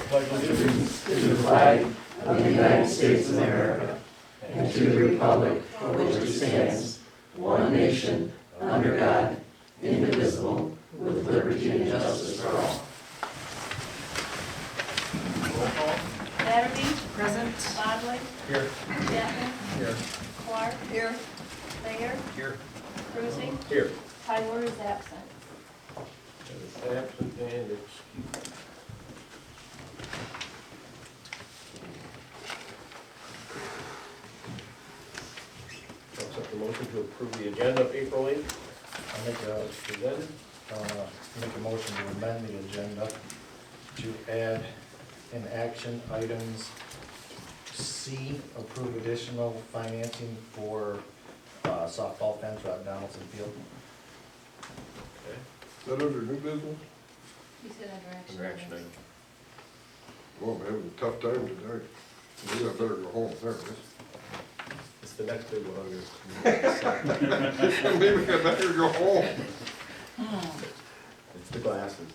pledge allegiance to the flag of the United States of America and to the republic for which it stands, one nation, under God, indivisible, with liberty and justice for all. Roll call. Batterby? Present. Bodley? Here. Chapman? Here. Clark? Here. Sayer? Here. Cruising? Here. Tyler is absent. Is absent and excused. I'll accept the motion to approve the agenda of April 8th. Presented. Make a motion to amend the agenda to add in action items C, approve additional financing for softball fence at Donaldson Field. Is that under new business? You said under action. Under action item. Well, I'm having a tough time today. Maybe I better go home. There it It's the next big one under. is. Maybe I better go home. It's the glasses.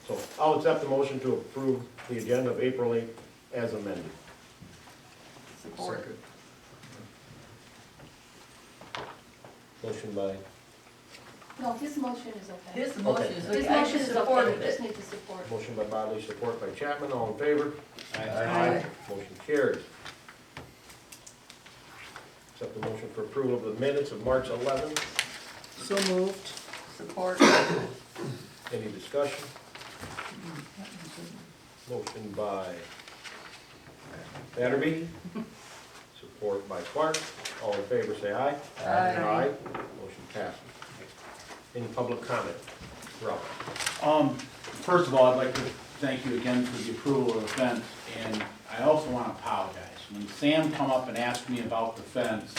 So I'll accept the motion to approve the agenda of April 8th as amended. Support. Motion by, No, his motion is okay. His motion is, His I motion just is okay, supported we just it. need to support. motion by Bodley, support by Chapman, all in favor? Aye. Motion carries. Accept the motion for approval of the minutes of March 11th. So moved. Support. Any discussion? Motion by Batterby, support by Clark. All in favor, say aye. Aye. Motion passes. Any public comment? Rob? First of all, I'd like to thank you again for the approval of the fence, and I also want to apologize. When Sam come up and asked me about the fence,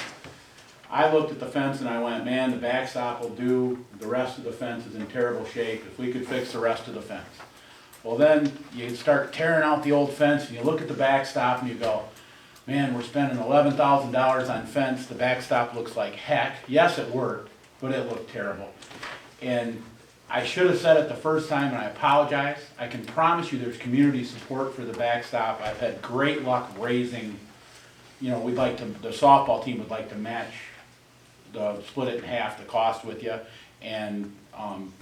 I looked at the fence and I went, man, the backstop will do, the rest of the fence is in terrible shape, if we could fix the rest of the fence. Well, then you start tearing out the old fence and you look at the backstop and you go, man, we're spending $11,000 on fence, the backstop looks like heck. Yes, it worked, but it looked terrible. And I should have said it the first time, and I apologize. I can promise you there's community support for the backstop. I've had great luck raising, you know, the softball team would like to match split it in half, the cost with you. And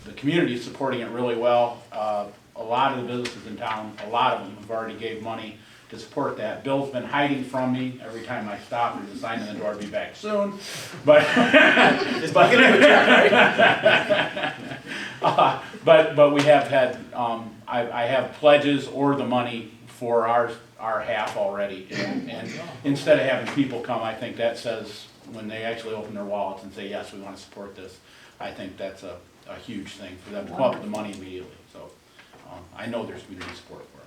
the community is supporting it really well. A lot of the businesses in town, a lot of them have already gave money to support that. Bill's been hiding from me. Every time I stop, there's a sign on the door, "Be back soon." But but we have had, I have pledges or the money for our half already. And instead of having people come, I think that says, when they actually open their wallets and say, yes, we want to support this, I think that's a huge thing for them to come up with the money immediately. So I know there's community support for it.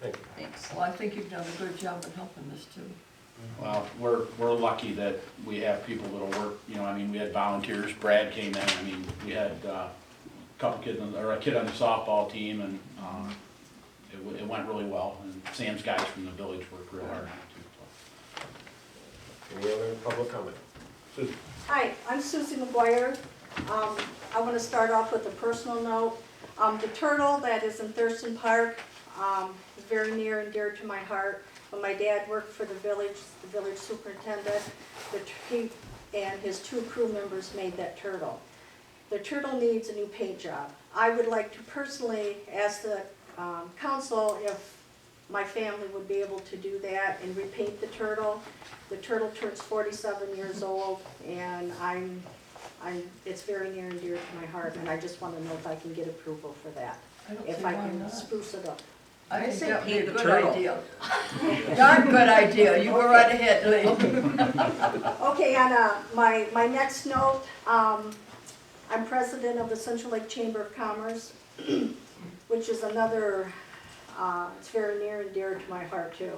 Thank you. Thanks. Well, I think you've done a good job in helping this too. Well, we're lucky that we have people that'll work, you know, I mean, we had volunteers, Brad came in, I mean, we had a couple kids, or a kid on the softball team, and it went really well, and Sam's guys from the village worked real hard too. Any other public comment? Susan? Hi, I'm Susie McGuire. I want to start off with a personal note. The turtle that is in Thurston Park is very near and dear to my heart. When my dad worked for the village superintendent, he and his 2 crew members made that turtle. The turtle needs a new paint job. I would like to personally ask the council if my family would be able to do that and repaint the turtle. The turtle turns 47 years old, and it's very near and dear to my heart, and I just want to know if I can get approval for that, I don't see if I why can not. spruce it up. I think that would be a paint the good turtle. idea. Darn good idea. You go right ahead, Lee. Okay, and my next note, I'm president of the Central Lake Chamber of Commerce, which is another, it's very near and dear to my heart too.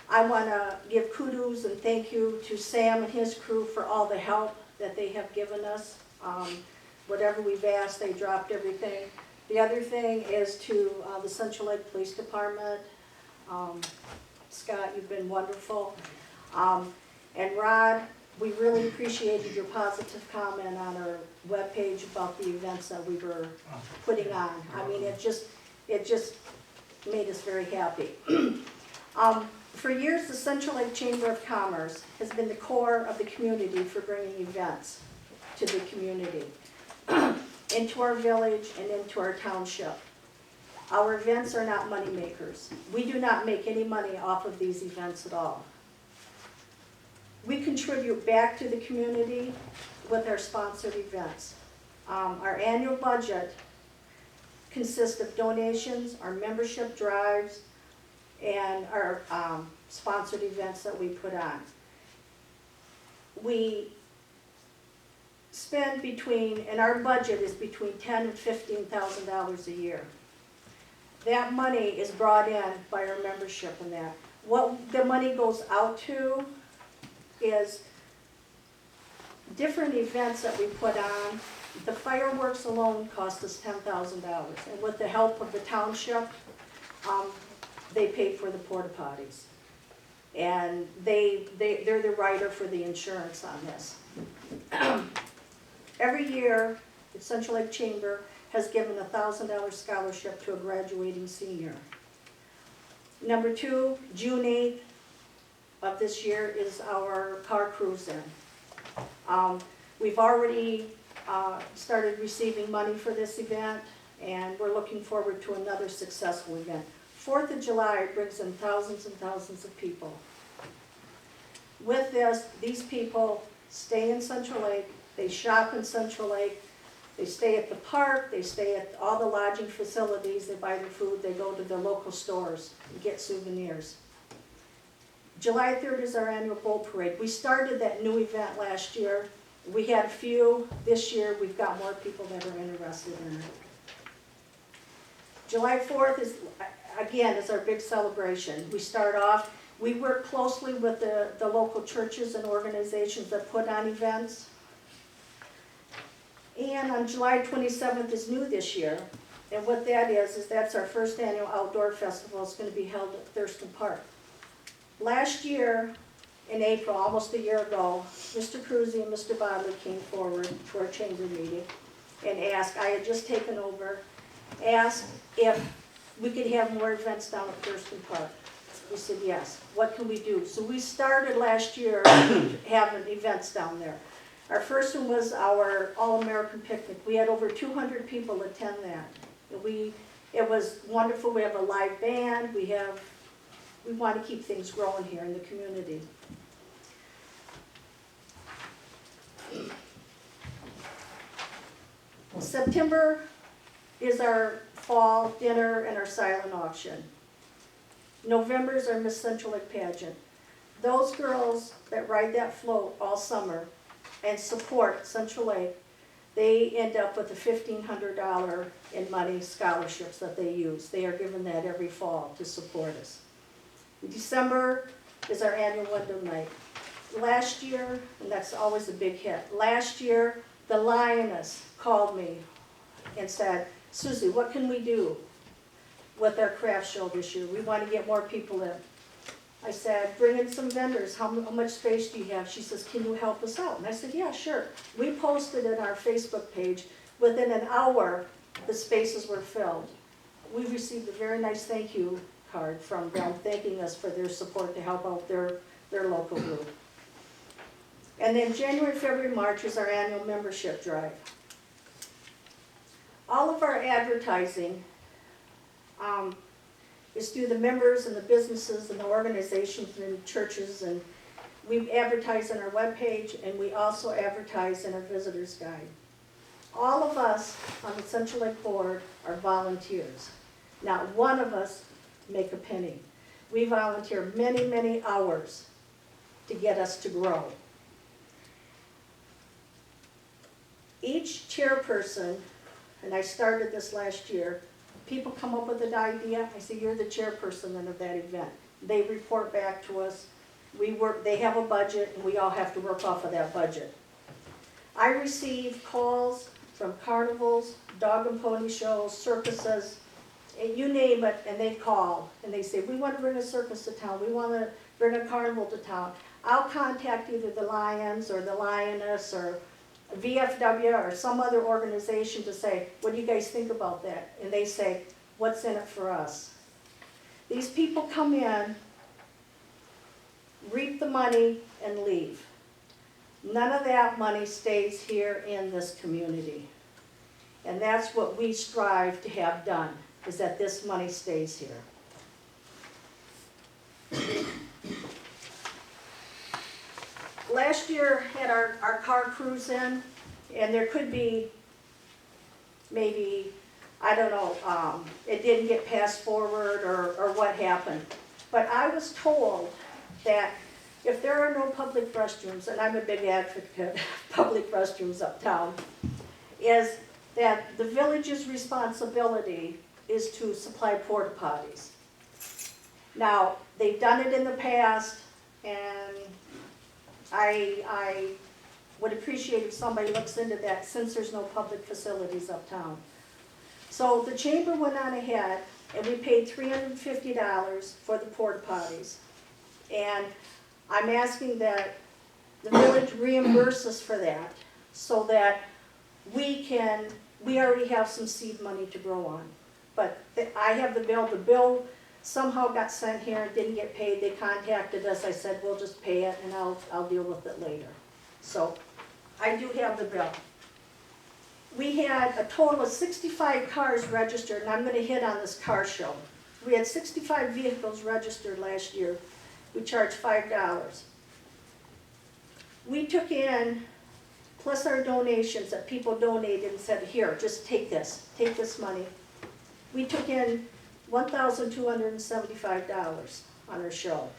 I want to give kudos and thank you to Sam and his crew for all the help that they have given us. Whatever we've asked, they dropped everything. The other thing is to the Central Lake Police Department. Scott, you've been wonderful. And Rod, we really appreciated your positive comment on our webpage about the events that we were putting on. I mean, it just made us very happy. For years, the Central Lake Chamber of Commerce has been the core of the community for bringing events to the community, into our village and into our township. Our events are not money makers. We do not make any money off of these events at all. We contribute back to the community with our sponsored events. Our annual budget consists of donations, our membership drives, and our sponsored events that we put on. We spend and our budget is between $10,000 and $15,000 a year. That money is brought in by our membership and that. What the money goes out to is different events that we put on. The fireworks alone cost us $10,000, and with the help of the township, they paid for the porta potties. And they're the writer for the insurance on this. Every year, the Central Lake Chamber has given a $1,000 scholarship to a graduating senior. Number 2, June 8th of this year is our car cruise-in. We've already started receiving money for this event, and we're looking forward to another successful event. 4th of July brings in thousands and thousands of people. With this, these people stay in Central Lake, they shop in Central Lake, they stay at the park, they stay at all the lodging facilities, they buy their food, they go to the local stores and get souvenirs. July 3rd is our annual boat parade. We started that new event last year. We had a few. This year, we've got more people that are interested in it. July 4th is, again, is our big celebration. We start off, we work closely with the local churches and organizations that put on events. And on July 27th is new this year. And what that is that's our first annual outdoor festival. It's going to be held at Thurston Park. Last year, in April, almost a year ago, Mr. Cruzy and Mr. Bodley came forward to our chamber meeting and asked, I had just taken over, asked if we could have more events down at Thurston Park. We said yes. What can we do? So we started last year having events down there. Our first one was our All-American Picnic. We had over 200 people attend that. And it was wonderful. We have a live band. We want to keep things growing here in the community. September is our fall dinner and our silent auction. November is our Miss Central Lake pageant. Those girls that ride that float all summer and support Central Lake, they end up with a $1,500 in money scholarships that they use. They are given that every fall to support us. December is our annual window night. Last year, and that's always a big hit, last year the Lioness called me and said, Susie, what can we do with our craft show this year? We want to get more people in. I said, bring in some vendors. How much space do you have? She says, can you help us out? And I said, yeah, sure. We posted it on our Facebook page. Within an hour, the spaces were filled. We received a very nice thank you card from them, thanking us for their support to help out their local group. And then January, February, March is our annual membership drive. All of our advertising is through the members and the businesses and the organizations and churches, and we advertise on our webpage, and we also advertise in our visitor's guide. All of us on the Central Lake Board are volunteers. Not one of us make a penny. We volunteer many, many hours to get us to grow. Each chairperson, and I started this last year, people come up with an idea, I say, you're the chairperson of that event. They report back to us. They have a budget, and we all have to work off of that budget. I receive calls from carnivals, dog and pony shows, circuses, and you name it, and they call, and they say, we want to bring a circus to town, we want to bring a carnival to town. I'll contact either the Lions or the Lioness or VFW or some other organization to say, what do you guys think about that? And they say, what's in it for us? These people come in, reap the money, and leave. None of that money stays here in this community. And that's what we strive to have done, is that this money stays here. Last year had our car cruise in, and there could be maybe, I don't know, it didn't get passed forward or what happened. But I was told that if there are no public restrooms, and I'm a big advocate of public restrooms uptown, is that the village's responsibility is to supply porta potties. Now, they've done it in the past, and I would appreciate if somebody looks into that since there's no public facilities uptown. So the chamber went on ahead and we paid $350 for the porta potties. And I'm asking that the village reimburse us for that so that we already have some seed money to grow on. But I have the bill somehow got sent here, didn't get paid, they contacted us, I said, we'll just pay it and I'll deal with it later. So, I do have the bill. We had a total of 65 cars registered, and I'm gonna hit on this car show. We had 65 vehicles registered last year. We charged $5. We took in, plus our donations that people donated and said, here, just take this money. We took in $1,275 on our show.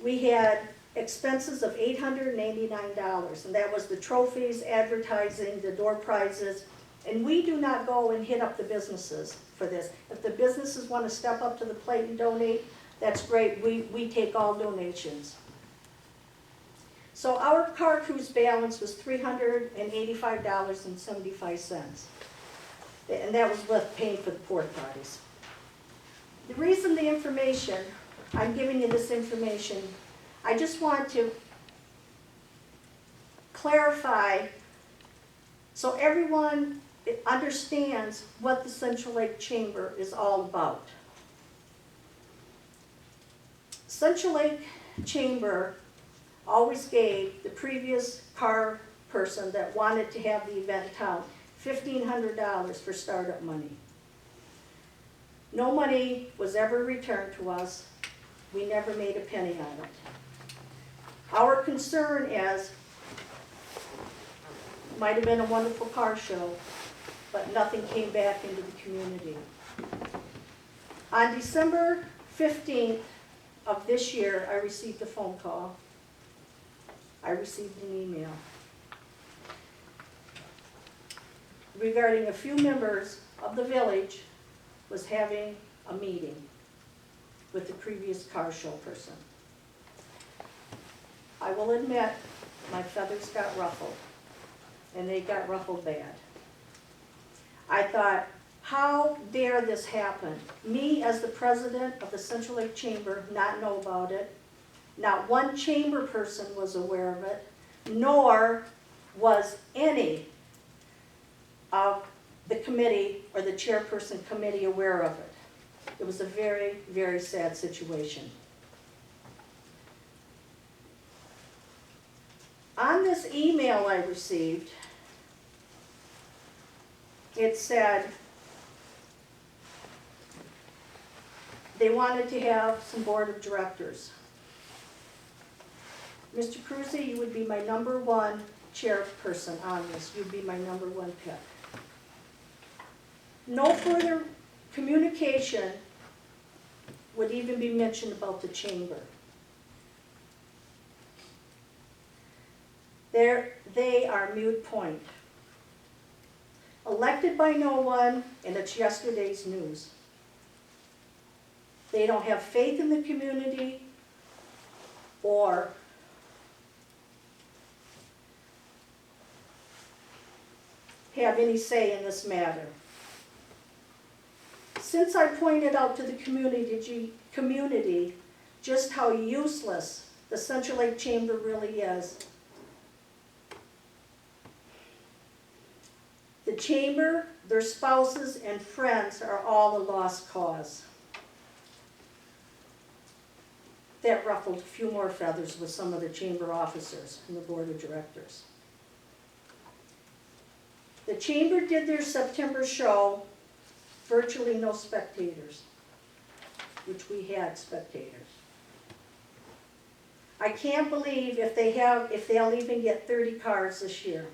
We had expenses of $889, and that was the trophies, advertising, the door prizes, and we do not go and hit up the businesses for this. If the businesses want to step up to the plate and donate, that's great, we take all donations. So our car cruise balance was $385.75. And that was with paying for the porta potties. The reason I'm giving you this information, I just want to clarify so everyone understands what the Central Lake Chamber is all about. Central Lake Chamber always gave the previous car person that wanted to have the event in town $1,500 for startup money. No money was ever returned to us. We never made a penny on it. Our concern is, might have been a wonderful car show, but nothing came back into the community. On December 15th of this year, I received a phone call. I received an email regarding a few members of the village was having a meeting with the previous car show person. I will admit, my feathers got ruffled, and they got ruffled bad. I thought, how dare this happen? Me, as the president of the Central Lake Chamber, not know about it. Not one chamber person was aware of it, nor was any of the committee or the chairperson committee aware of it. It was a very, very sad situation. On this email I received, it said they wanted to have some board of directors. Mr. Cruzy, you would be my #1 chairperson on this. You'd be my #1 pick. No further communication would even be mentioned about the chamber. They are moot point. Elected by no one, and it's yesterday's news. They don't have faith in the community or have any say in this matter. Since I pointed out to the community just how useless the Central Lake Chamber really is, the chamber, their spouses, and friends are all a lost cause. that ruffled a few more feathers with some of the chamber officers and the board of directors. The chamber did their September show, virtually no spectators, which we had spectators. I can't believe if they'll even get 30 cars this year,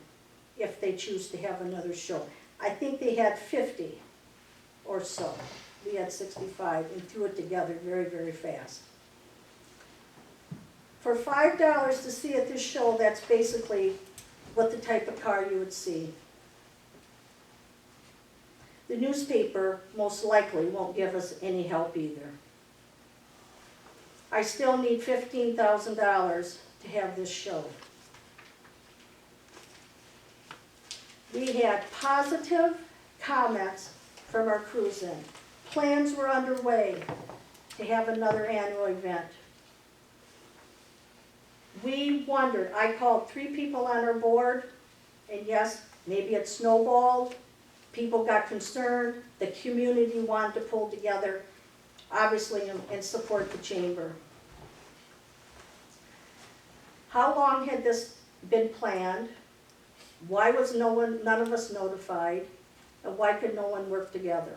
if they choose to have another show. I think they had 50 or so. We had 65 and threw it together very, very fast. For $5 to see at this show, that's basically what the type of car you would see. The newspaper most likely won't give us any help either. I still need $15,000 to have this show. We had positive comments from our cruise-in. Plans were underway to have another annual event. We wondered, I called 3 people on our board, and yes, maybe it snowballed. People got concerned. The community wanted to pull together, obviously, and support the chamber. How long had this been planned? Why was none of us notified? And why could no one work together?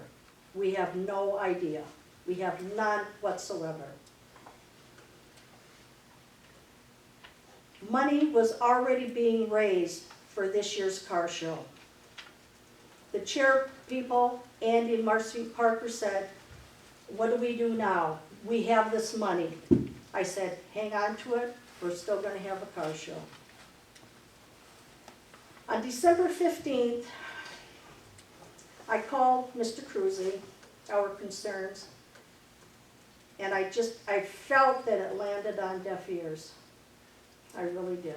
We have no idea. We have none whatsoever. Money was already being raised for this year's car show. The chair people, Andy and Marcy Parker, said, what do we do now? We have this money. I said, hang on to it. We're still going to have a car show. On December 15th, I called Mr. Cruzy, our concerns, and I felt that it landed on deaf ears. I really did.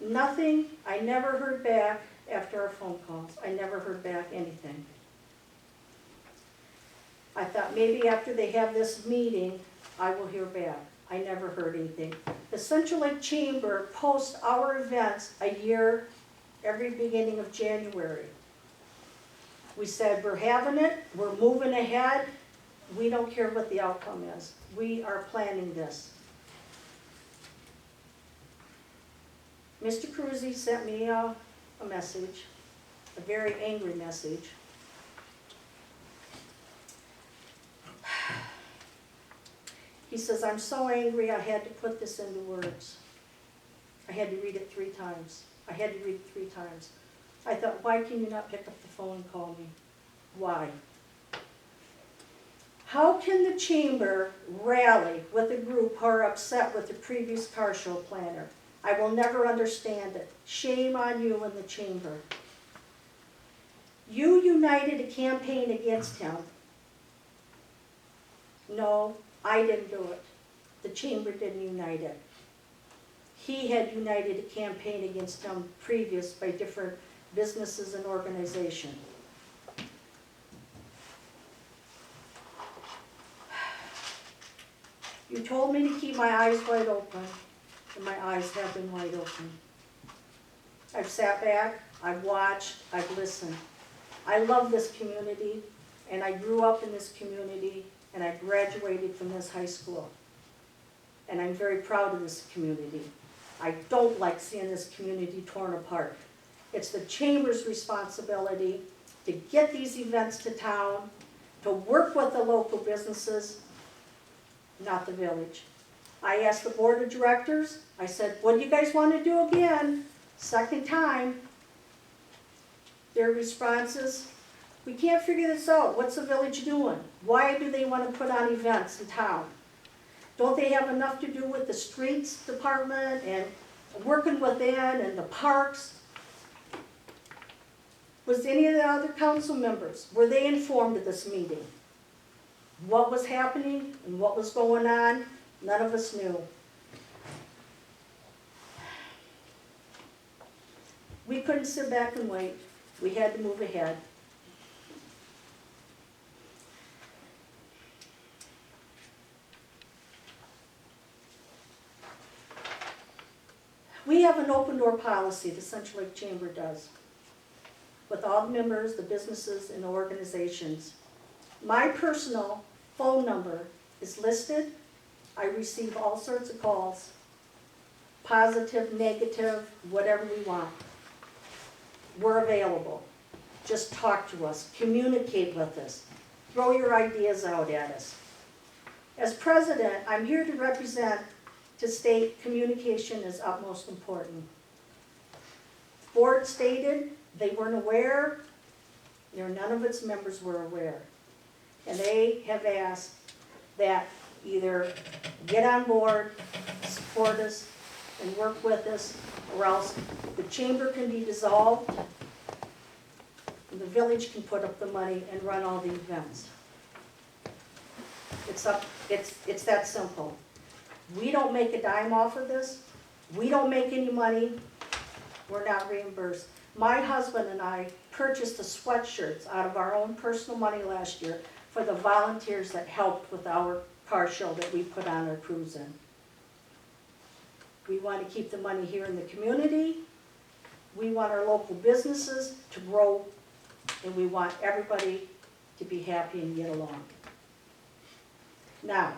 Nothing, I never heard back after our phone calls. I never heard back anything. I thought maybe after they have this meeting, I will hear back. I never heard anything. The Central Lake Chamber posts our events a year, every beginning of January. We said, we're having it, we're moving ahead, we don't care what the outcome is. We are planning this. Mr. Cruzy sent me a message, a very angry message. He says, I'm so angry I had to put this into words. I had to read it 3 times. I had to read it 3 times. I thought, why can you not pick up the phone and call me? Why? How can the chamber rally with a group who are upset with the previous car show planner? I will never understand it. Shame on you and the chamber. You united a campaign against him. No, I didn't do it. The chamber didn't unite it. He had united a campaign against him previous by different businesses and organizations. You told me to keep my eyes wide open, and my eyes have been wide open. I've sat back, I've watched, I've listened. I love this community, and I grew up in this community, and I graduated from this high school. And I'm very proud of this community. I don't like seeing this community torn apart. It's the chamber's responsibility to get these events to town, to work with the local businesses, not the village. I asked the board of directors, I said, what do you guys want to do again? Second time. Their responses, we can't figure this out. What's the village doing? Why do they want to put on events in town? Don't they have enough to do with the streets department and working within and the parks? Was any of the other council members, were they informed of this meeting? What was happening and what was going on? None of us knew. We couldn't sit back and wait. We had to move ahead. We have an open door policy, the Central Lake Chamber does, with all the members, the businesses, and the organizations. My personal phone number is listed. I receive all sorts of calls, positive, negative, whatever we want. We're available. Just talk to us, communicate with us, throw your ideas out at us. As president, I'm here to represent, to state communication is utmost important. Board stated they weren't aware, none of its members were aware. And they have asked that either get on board, support us, and work with us, or else the chamber can be dissolved, and the village can put up the money and run all the events. It's that simple. We don't make a dime off of this. We don't make any money. We're not reimbursed. My husband and I purchased the sweatshirts out of our own personal money last year for the volunteers that helped with our car show that we put on our cruise in. We want to keep the money here in the community. We want our local businesses to grow, and we want everybody to be happy and get along. Now,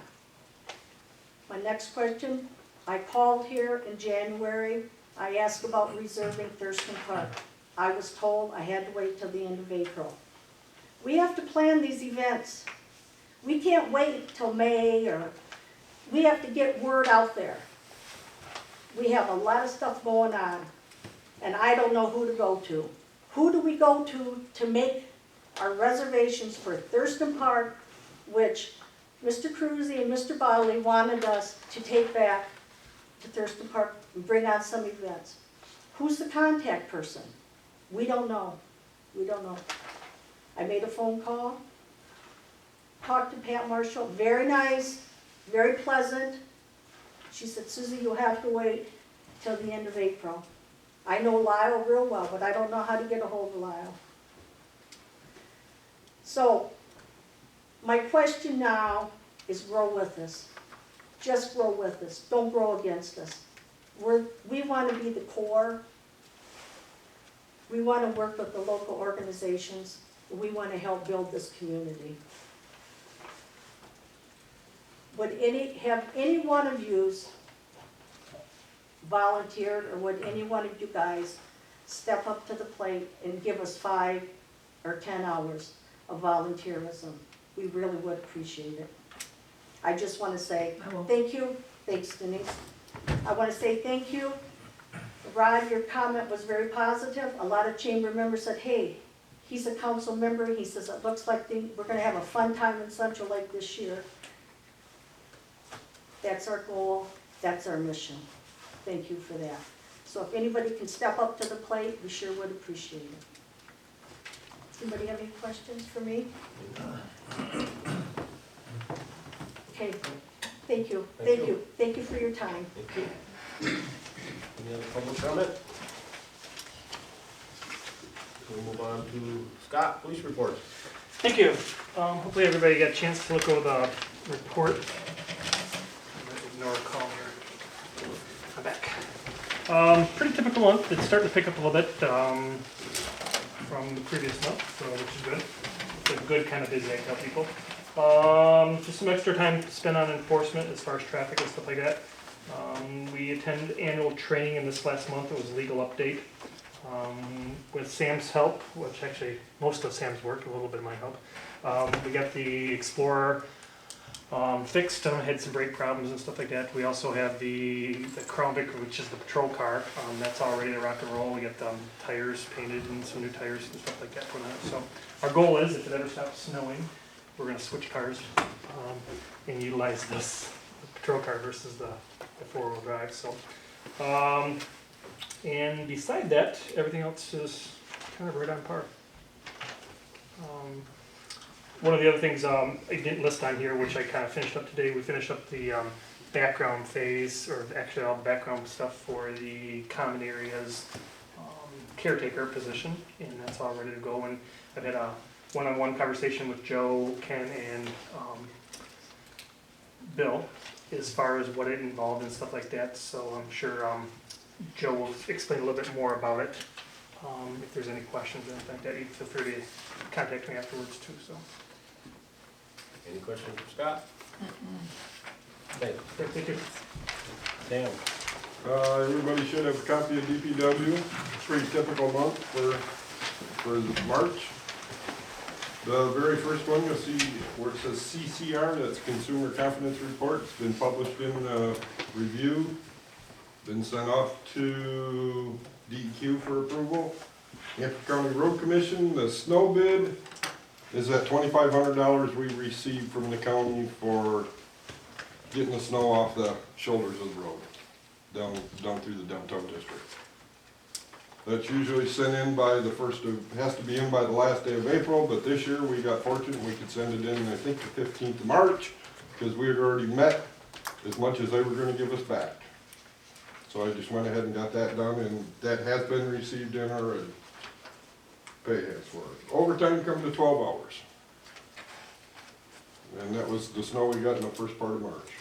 my next question, I called here in January. I asked about reserving Thurston Park. I was told I had to wait till the end of April. We have to plan these events. We can't wait till May, or we have to get word out there. We have a lot of stuff going on, and I don't know who to go to. Who do we go to make our reservations for Thurston Park, which Mr. Cruzy and Mr. Bodley wanted us to take back to Thurston Park and bring on some events? Who's the contact person? We don't know. We don't know. I made a phone call, talked to Pat Marshall, very nice, very pleasant. She said, Susie, you'll have to wait till the end of April. I know Lyle real well, but I don't know how to get a hold of Lyle. So, my question now is grow with us. Just grow with us. Don't grow against us. We want to be the core. We want to work with the local organizations. We want to help build this community. Have any one of you volunteered, or would any one of you guys step up to the plate and give us 5 or 10 hours of volunteerism? We really would appreciate it. I just want to say thank you. Thanks, Denise. I want to say thank you. Rod, your comment was very positive. A lot of chamber members said, hey, he's a council member. He says, it looks like we're going to have a fun time in Central Lake this year. That's our goal. That's our mission. Thank you for that. So if anybody can step up to the plate, we sure would appreciate it. Anybody have any questions for me? Okay. Thank you. Thank you. Thank you for your time. Thank you. Any other public comment? We'll move on to Scott, police report. Thank you. Hopefully everybody got a chance to look over the report. Ignore a call here. I'm back. Pretty typical month. It's starting to pick up a little bit from the previous month, so which is good. It's a good kind of busy, I tell people. Just some extra time spent on enforcement as far as traffic and stuff like that. We attended annual training in this last month. It was a legal update. With Sam's help, which actually most of Sam's work, a little bit of my help. We got the Explorer fixed, had some brake problems and stuff like that. We also have the Crown Vic, which is the patrol car. That's all ready to rock and roll. We got tires painted and some new tires and stuff like that put on it. So our goal is, if it ever stops snowing, we're going to switch cars and utilize this patrol car versus the four-wheel drive. So, and beside that, everything else is kind of right on par. One of the other things I didn't list on here, which I kind of finished up today, we finished up the background phase, or actually all the background stuff for the common areas caretaker position, and that's all ready to go. And I've had a one-on-one conversation with Joe, Ken, and Bill as far as what it involved and stuff like that. So I'm sure Joe will explain a little bit more about it. If there's any questions or anything like that, you feel free to contact me afterwards too. So Any questions for Scott? Thank you. Thank you. Sam? Everybody should have a copy of DPW. It's a pretty typical month for March. The very first one, you'll see where it says CCR, that's Consumer Confidence Report. It's been published in review, been sent off to DEQ for approval. Hampshire County Road Commission, the snow bid is at $2,500 we received from the county for getting the snow off the shoulders of the road, down through the downtown district. That's usually sent in by has to be in by the last day of April, but this year we got fortunate, we could send it in, I think, the 15th of March, because we had already met as much as they were gonna give us back. So I just went ahead and got that done, and that has been received in already. Pay has for it. Overtime come to 12 hours. And that was the snow we got in the first part of March.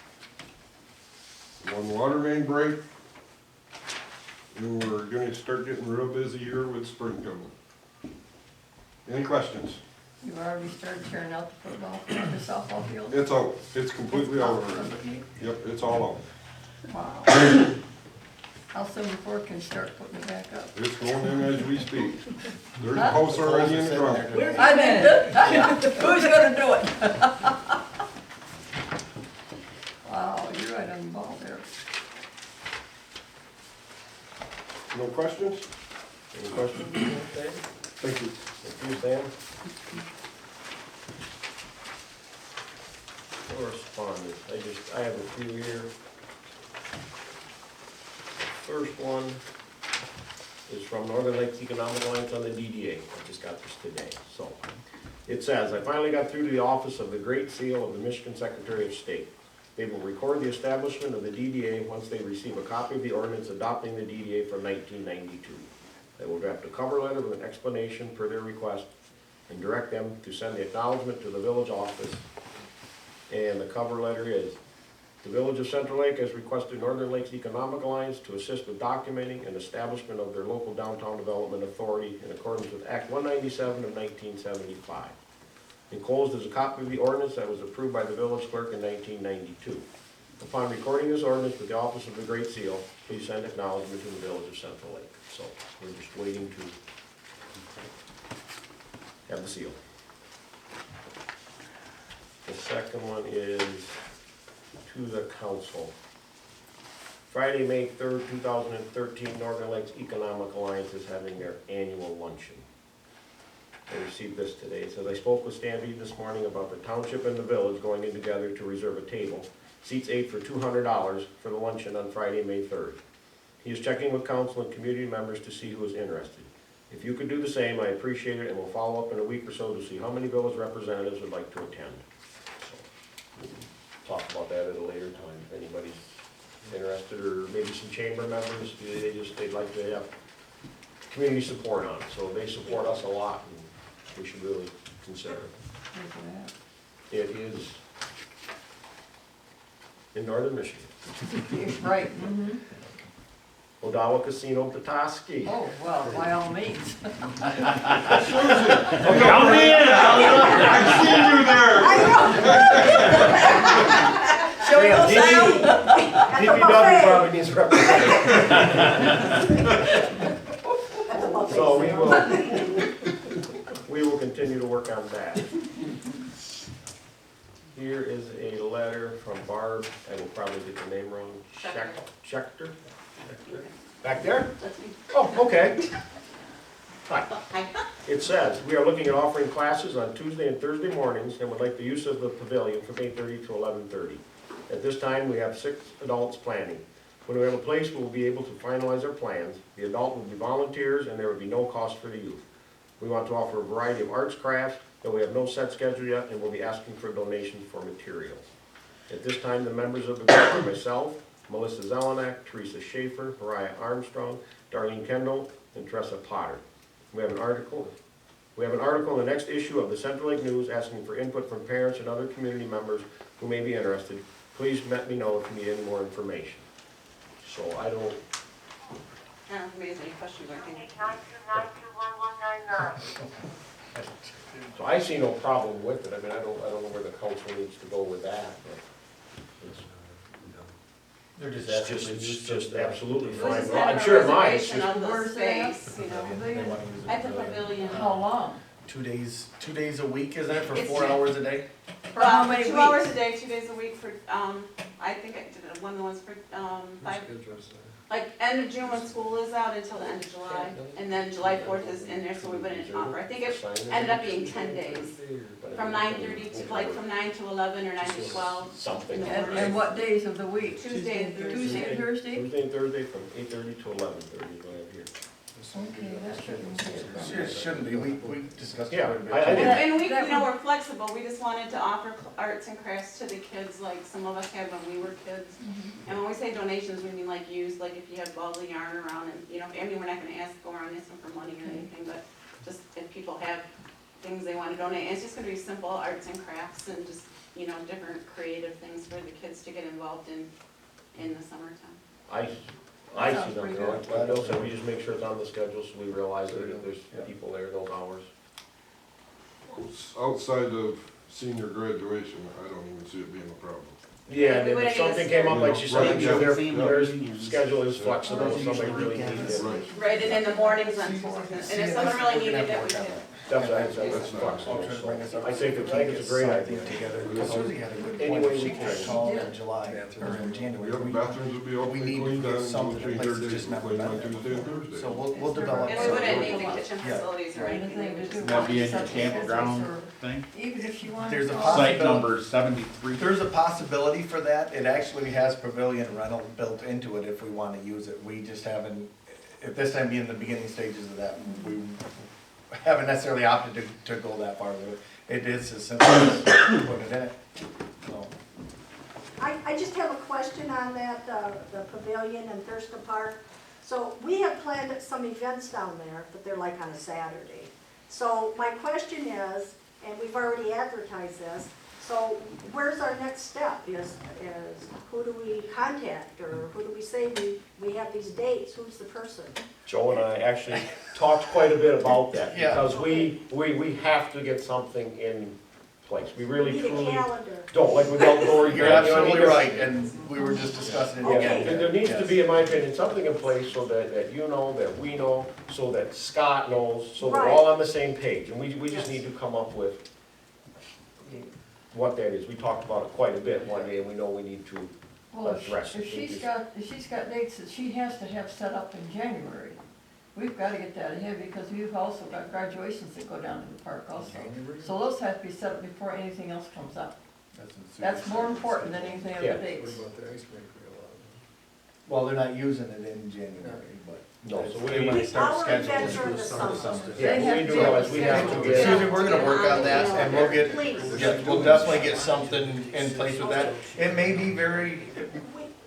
One water main break, and we're gonna start getting real busy here with spring coming. Any questions? You already started tearing out the football, the softball field? It's out, it's completely out already. Yep, it's all out. Wow. How soon before it can start putting it back up? It's going in as we speak. There's a post already in the ground. I mean, who's gonna do it? Wow, you're right on the ball there. No questions? Any questions? Sam? Thank you. Thank you, Sam. Correspondence, I have a few here. First one is from Northern Lakes Economic Alliance on the DDA. I just got this today. So it says, I finally got through to the office of the Great Seal of the Michigan Secretary of State. They will record the establishment of the DDA once they receive a copy of the ordinance adopting the DDA from 1992. They will draft a cover letter with an explanation per their request and direct them to send the acknowledgement to the village office. And the cover letter is, the Village of Central Lake has requested Northern Lakes Economic Alliance to assist with documenting and establishment of their local downtown development authority in accordance with Act 197 of 1975. Enclosed is a copy of the ordinance that was approved by the village clerk in 1992. Upon recording this ordinance with the Office of the Great Seal, please send acknowledgement to the Village of Central Lake. So we're just waiting to have the seal. The second one is to the council. Friday, May 3rd, 2013, Northern Lakes Economic Alliance is having their annual luncheon. I received this today. It says, I spoke with Stan Reed this morning about the township and the village going in together to reserve a table, seats 8 for $200 for the luncheon on Friday, May 3rd. He is checking with council and community members to see who is interested. If you could do the same, I appreciate it, and we'll follow up in a week or so to see how many village representatives would like to attend. So, we'll talk about that at a later time, if anybody's interested, or maybe some chamber members, they'd like to have community support on it. So they support us a lot, and we should really consider it. It is in northern Michigan. Right. Odawa Casino, Petoskey. Oh, well, by all means. Count me in. I see you there. Shall we go, Sam? DPW probably needs representation. So we will continue to work on that. Here is a letter from Barb, I will probably get the name wrong, Schechter? Back there? Oh, okay. Hi. It says, we are looking at offering classes on Tuesday and Thursday mornings and would like the use of the pavilion from 8:30 to 11:30. At this time, we have 6 adults planning. When we have a place, we will be able to finalize our plans. The adult will be volunteers and there will be no cost for the youth. We want to offer a variety of arts, crafts, though we have no set schedule yet, and we'll be asking for donations for materials. At this time, the members of the group are myself, Melissa Zelenak, Teresa Schaefer, Mariah Armstrong, Darlene Kendall, and Teresa Potter. We have an article in the next issue of the Central Lake News asking for input from parents and other community members who may be interested. Please let me know if you need any more information. So I don't... Anybody has any questions or anything? So I see no problem with it, I mean, I don't know where the council needs to go with that, but it's- They're just it's asking. just, for it's use just of the absolutely We fine. just Well, had I'm a sure mine, it's reservation just, of the Where's that? space, you know, pavilion. They wanna use at the pavilion. pavilion. How long? 2 days a week, isn't it, for It's 4 hours a day? For how Well, many 2 hours weeks? a day, 2 days a week for, I think I did one of the ones for, 5, like, end of June when school is out until the end of July, and then July 4th is in there, so we wouldn't offer, I think it ended up being 10 days, from 9:30 to, like, from 9 to 11 or 9 to 12. something. And what days of the week? Tuesday and Thursday. Tuesday and Thursday? Tuesday and Thursday from 8:30 to 11:30 is what I have here. Okay, that shouldn't be a problem. It shouldn't be, we discussed it Yeah, quite a bit. I did. And we, That you know, would- we're flexible, we just wanted to offer arts and crafts to the kids like some of us had when we were kids. And when we say donations, we mean like used, like if you have balls of yarn around and, you know, I mean, we're not gonna go around asking for money or anything, but just if people have things they wanna donate, and it's just gonna be simple arts and crafts and just, you know, different creative things for the kids to get involved in the summertime. I Sounds see pretty nothing, good. like Bill said, we just make sure it's on the schedule so we realize that if there's people there those hours. Outside of senior graduation, I don't even see it being a problem. Yeah, and We if wouldn't something even came up, like she said, I'm sure their Right. schedule is flexible, if somebody really needs it. Right. Right, and in the mornings on Tuesdays, and if someone really needed it, we could. That's what I said, that's I'll flexible, try to bring this so up. I think it's a great idea. Together, because Susie had a good Any point, way if she we can't can. call in July or in January. Yep, bathrooms will be open we and need to cleaned get on something in between place that's Thursdays, just never cleaned been on there Tuesday and Thursday. So we'll develop. And we wouldn't something. need the kitchen Yeah. facilities or anything, they would just. That'd be in your campground thing? Even if you want. There's a to- possibility. Site number 73. There's a possibility for that, it actually has pavilion rental built into it if we wanna use it, we just haven't, at this time being the beginning stages of that, we haven't necessarily opted to go that far with it. It is as simple as putting it in it, so. I just have a question on that, the pavilion in Thurston Park. So we have planned some events down there, but they're like on a Saturday. So my question is, and we've already advertised this, so where's our next step? Is who do we contact, or who do we say we have these dates, who's the person? Joe and I actually talked quite a bit about that, Yeah. because we have to get something in place. We really Need a truly calendar. don't, like with outdoor. You're events, you know, I mean, absolutely right, and we were just discussing it Okay. again. Yeah, there needs to be, in my opinion, something in place so that you know, that we know, so that Scott knows, so we're all on the same page. And we just need to come up with what that is. We talked about it quite a bit one day, and we know we need to Well, address it. if she's got dates that she has to have set up in January, we've gotta get that ahead, because we've also got graduations that go down to the park also. So those have to be set up before anything else comes up. That's more important than anything Yeah. other dates. Well, they're not using it in January, but. No, so they we- might start Our scheduling events are in the it. summer. Yeah, They have we to do be realize we have to get. Susan, we're gonna work on that, and we'll get, Please. yeah, we'll definitely get something in place with that. It may be very,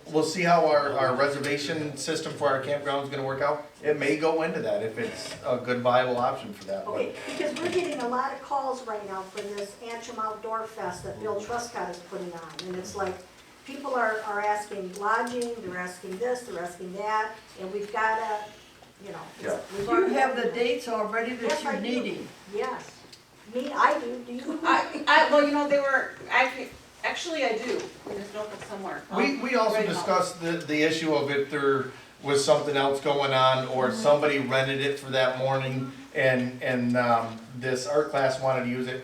we'll see how our reservation system for our campground is gonna work out. It may go into that if it's a good viable option for that, but Okay, because we're getting a lot of calls right now for this Antrim Outdoor Fest that Bill Truscott is putting on. And it's like, people are asking lodging, they're asking this, they're asking that, and we've gotta, you know. Yeah. we've Do you already- have the dates already that Yes, I you're do. needing? Yes. Me, I do you? Well, you know, they were, actually I do, in this notebook somewhere. we also Right now. discussed the issue of if there was something else going on, or somebody rented it for that morning, and this art class wanted to use it.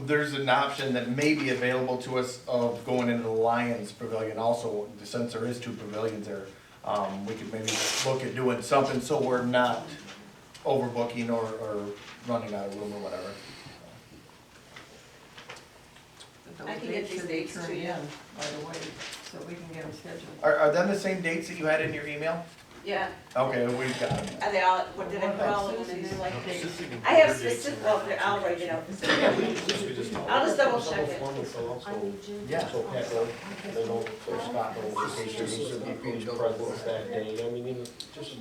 There's an option that may be available to us of going into the Lions Pavilion also, since there is 2 pavilions there. We could maybe look at doing something so we're not overbooking or running out of room or whatever. But I those can get these should be dates turned to you. in right away, so we can get them scheduled. Are them the same dates that you had in your email? Yeah, Okay, we've got them. are they all, what did I put all of them in there, like, I have specific, well, I'll write it out. I'll just double check it. Yeah. So Pat knows, they know, so Scott knows, in case there needs to be beach presence that day, I mean, you know, just.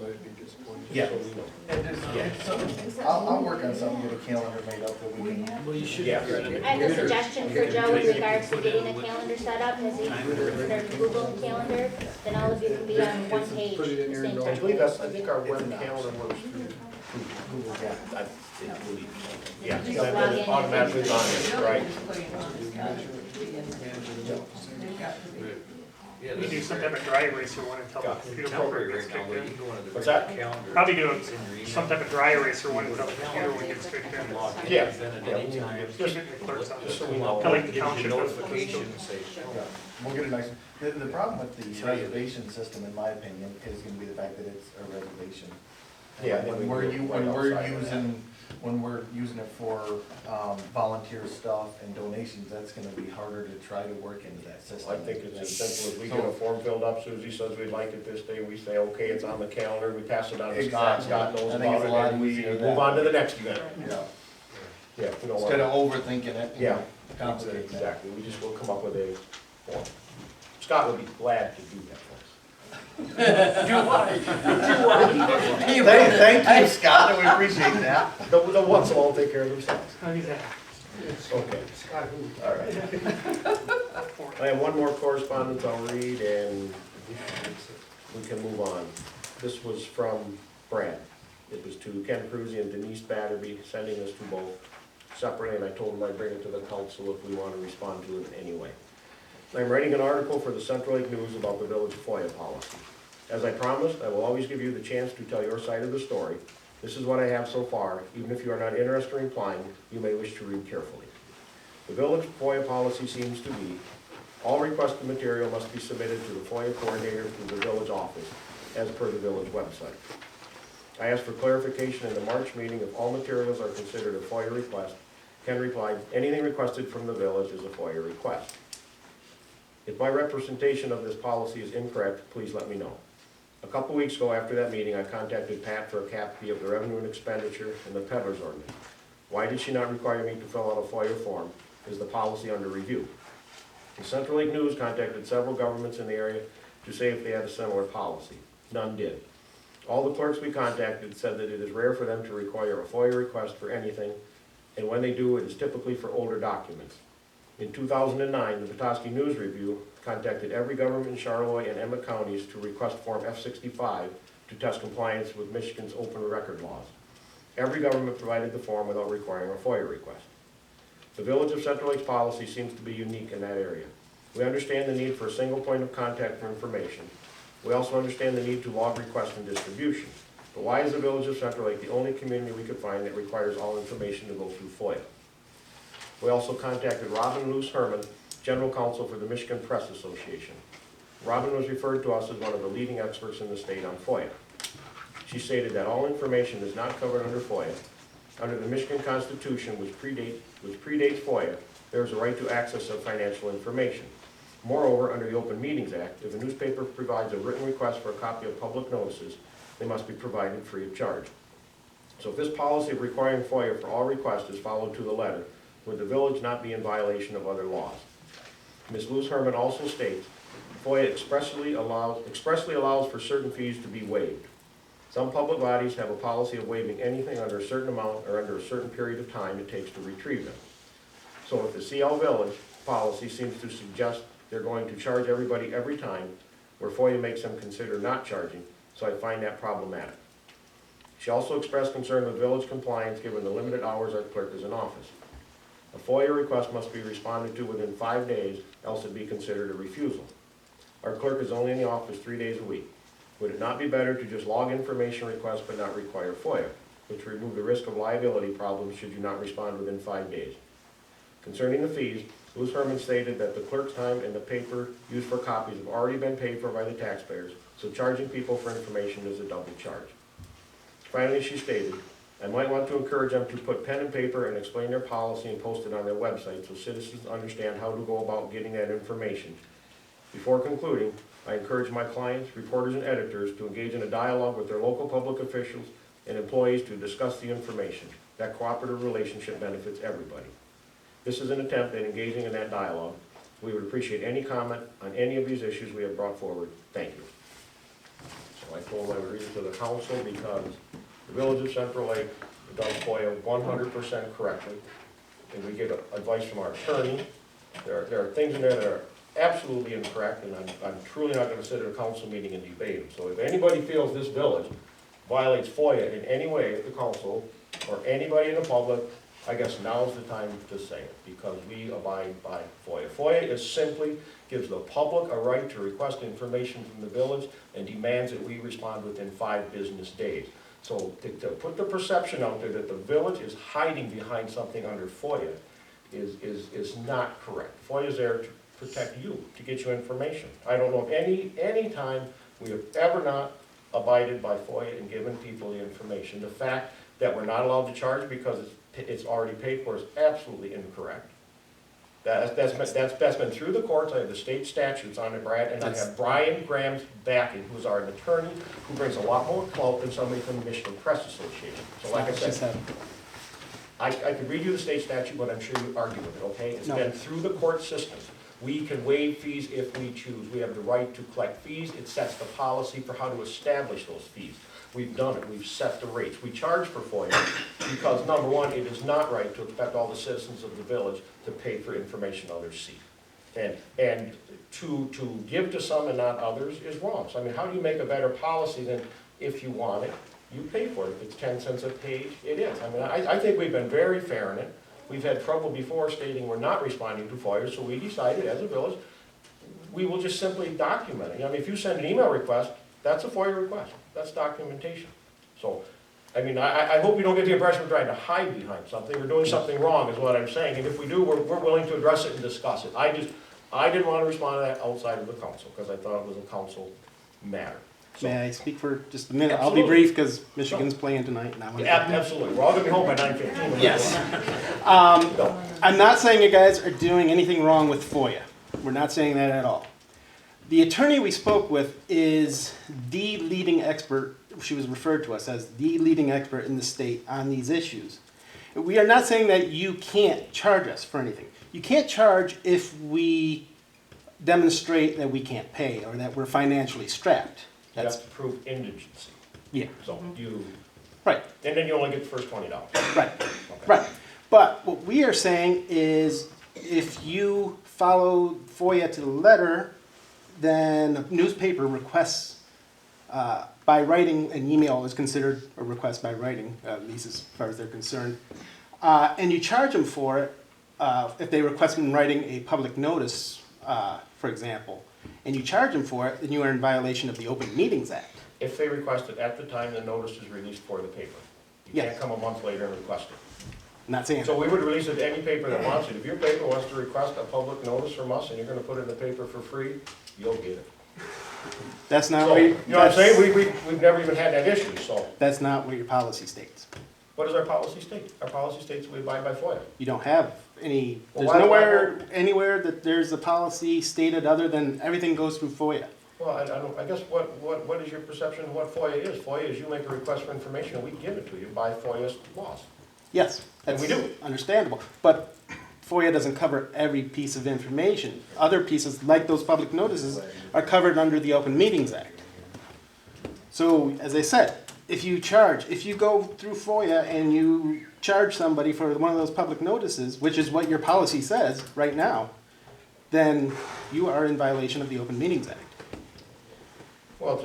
Yeah. So we know. And I'll work on something, get a calendar made up that we can. Yeah. I have a suggestion for Joe with regards to getting a calendar set up, as he their Google Calendar, then all of you can be on one page at the same I time. believe I think our web calendar works through approval, yeah. I believe, yeah, Just then log it in. automatically is on it, right? We do some type of dry eraser one until the computer program gets kicked in. What's that? Probably do some type of dry eraser one until the computer one gets kicked in. Yeah. Keep it in the clerk's office. Just so we know. Kinda like the township does with this too. Yeah, we'll get a nice, the problem with the reservation system, in my opinion, is gonna be the fact that it's a reservation. Yeah, When we're using it for, volunteer stuff and donations, that's gonna be harder to try to work into that system. I think it's as simple as we get a form filled up, Susie says we'd like it this day, we say, okay, it's on the calendar, we pass it on to Scott, Scott knows I think about it's a it, lot and we easier move that on to way. the next event. Yeah, Yeah, we don't instead want, of overthinking it, you yeah, know, complicating it. exactly, we just will come up with a form. Scott would be glad to do that for us. Thank you, Scott, and we appreciate that. The ones will all take care of themselves. How is that? Okay. All right. I have one more correspondence I'll read and we can move on. This was from Brad. It was to Ken Cruzy and Denise Batterby, sending this to both separately, and I told them I'd bring it to the council if we want to respond to it anyway. I'm writing an article for the Central Lake News about the village FOIA policy. As I promised, I will always give you the chance to tell your side of the story. This is what I have so far. Even if you are not interested in replying, you may wish to read carefully. The village FOIA policy seems to be, all requested material must be submitted to the FOIA coordinator through the village office, as per the village website. I asked for clarification in the March meeting if all materials are considered a FOIA request. Ken replied, anything requested from the village is a FOIA request. If my representation of this policy is incorrect, please let me know. A couple weeks ago after that meeting, I contacted Pat for a copy of the revenue and expenditure and the peddler's ordinance. Why did she not require me to fill out a FOIA form? Is the policy under review? The Central Lake News contacted several governments in the area to say if they had a similar policy. None did. All the clerks we contacted said that it is rare for them to require a FOIA request for anything, and when they do, it is typically for older documents. In 2009, the Petoskey News Review contacted every government in Charlevoix and Emmett counties to request Form F-65 to test compliance with Michigan's open record laws. Every government provided the form without requiring a FOIA request. The Village of Central Lakes policy seems to be unique in that area. We understand the need for a single point of contact for information. We also understand the need to log request and distribution. But why is the Village of Central Lake the only community we could find that requires all information to go through FOIA? We also contacted Robin Luce Herman, General Counsel for the Michigan Press Association. Robin was referred to us as one of the leading experts in the state on FOIA. She stated that all information is not covered under FOIA. Under the Michigan Constitution, which predates FOIA, there is a right to access of financial information. Moreover, under the Open Meetings Act, if a newspaper provides a written request for a copy of public notices, they must be provided free of charge. So if this policy of requiring FOIA for all requests is followed to the letter, would the village not be in violation of other laws? Ms. Luz Herman also states, FOIA expressly allows for certain fees to be waived. Some public bodies have a policy of waiving anything under a certain amount or under a certain period of time it takes to retrieve them. So if the CL Village policy seems to suggest they're going to charge everybody every time, where FOIA makes them consider not charging, so I find that problematic. She also expressed concern with village compliance given the limited hours our clerk is in office. A FOIA request must be responded to within 5 days, else it be considered a refusal. Our clerk is only in the office 3 days a week. Would it not be better to just log information requests but not require FOIA, which would remove the risk of liability problems should you not respond within 5 days? Concerning the fees, Luz Herman stated that the clerk's time and the paper used for copies have already been paid for by the taxpayers, so charging people for information is a double charge. Finally, she stated, I might want to encourage them to put pen and paper and explain their policy and post it on their website so citizens understand how to go about getting that information. Before concluding, I encourage my clients, reporters, and editors to engage in a dialogue with their local public officials and employees to discuss the information. That cooperative relationship benefits everybody. This is an attempt at engaging in that dialogue. We would appreciate any comment on any of these issues we have brought forward. Thank you. So I told them I would read it to the council because the Village of Central Lake does FOIA 100% correctly. And we get advice from our attorney. There are things in there that are absolutely incorrect, and I'm truly not going to sit at a council meeting and debate them. So if anybody feels this village violates FOIA in any way at the council, or anybody in the public, I guess now's the time to say it, because we abide by FOIA. FOIA is simply gives the public a right to request information from the village and demands that we respond within 5 business days. So to put the perception out there that the village is hiding behind something under FOIA is not correct. FOIA is there to protect you, to get you information. I don't know of any time we have ever not abided by FOIA and given people the information. The fact that we're not allowed to charge because it's already paid for is absolutely incorrect. That's been through the courts. I have the state statutes on it, Brad, and I have Brian Graham's backing, who's our attorney, who brings a lot more clout than somebody from the Michigan Press Association. So like I said, I could read you the state statute, but I'm sure you argue with it, okay? It's been through the court systems. We can waive fees if we choose. We have the right to collect fees. It sets the policy for how to establish those fees. We've done it. We've set the rates. We charge for FOIA because, number one, it is not right to expect all the citizens of the village to pay for information others see. And to give to some and not others is wrong. So, I mean, how do you make a better policy than if you want it, you pay for it? If it's 10 cents a page, it is. I mean, I think we've been very fair in it. We've had trouble before stating we're not responding to FOIA, so we decided as a village, we will just simply document it. I mean, if you send an email request, that's a FOIA request. That's documentation. So, I mean, I hope you don't get the impression we're trying to hide behind something. We're doing something wrong is what I'm saying. And if we do, we're willing to address it and discuss it. I didn't want to respond to that outside of the council because I thought it was a council matter. So, May I speak for just a minute? Absolutely. I'll be brief because Michigan's playing tonight and I want to. Absolutely. We're all going to be home by 9:15. Yes. I'm not saying you guys are doing anything wrong with FOIA. We're not saying that at all. The attorney we spoke with is the leading expert. She was referred to us as the leading expert in the state on these issues. We are not saying that you can't charge us for anything. You can't charge if we demonstrate that we can't pay or that we're financially strapped. You have to prove indigency. Yeah. So you. Right. And then you only get the first $20. Right. Okay. Right. But what we are saying is if you follow FOIA to the letter, then a newspaper requests by writing an email is considered a request by writing, at least as far as they're concerned. And you charge them for it if they request in writing a public notice, for example, and you charge them for it, then you are in violation of the Open Meetings Act. If they request it at the time the notice is released for the paper. You Yes. can't come a month later and request it. I'm not saying So we would release it to any paper that wants it. If your paper wants to request a public notice from us and you're gonna put it in the paper for free, you'll get it. that's not So, what you know what I'm saying? We've never even had that issue, so. that's not what your policy states. What does our policy state? Our policy states we abide by FOIA. You don't have any. Well, There's why- nowhere anywhere that there's a policy stated other than everything goes through FOIA. Well, I guess what is your perception of what FOIA is? FOIA is you make a request for information and we give it to you by FOIA's laws. Yes, And that's we do. understandable. But FOIA doesn't cover every piece of information. Other pieces, like those public notices, are covered under the Open Meetings Act. So, as I said, if you go through FOIA and you charge somebody for one of those public notices, which is what your policy says right now, then you are in violation of the Open Meetings Act. Well,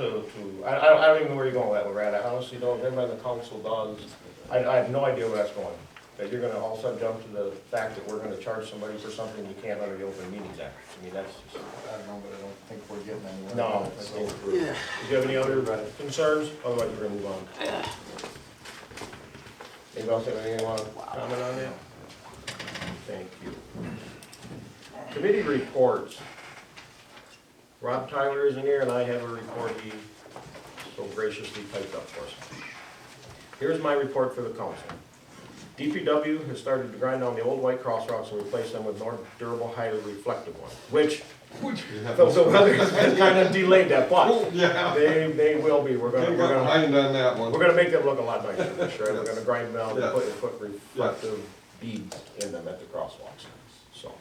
I don't even know where you're going with that, Brad. I honestly don't. Everybody in the council does. I have no idea where that's going. That you're gonna all of a sudden jump to the fact that we're gonna charge somebody for something you can't under the Open Meetings Act. I mean, that's just. I don't know, but I don't think we're getting anywhere. No. So, Do you have any other concerns? Otherwise, we're gonna move on. Anybody else have anything you want to comment on that? Thank you. Committee reports. Rob Tyler isn't here, and I have a report he so graciously typed up for us. Here's my report for the council. DPW has started to grind down the old white crosswalks and replace them with more durable, highly reflective ones, which the weather has been kind of delayed that, but Yeah. they will be. We're Came behind on that one. gonna make them look a lot nicer, for sure. We're gonna grind them down and Yes. put reflective beads in them at the crosswalks, so.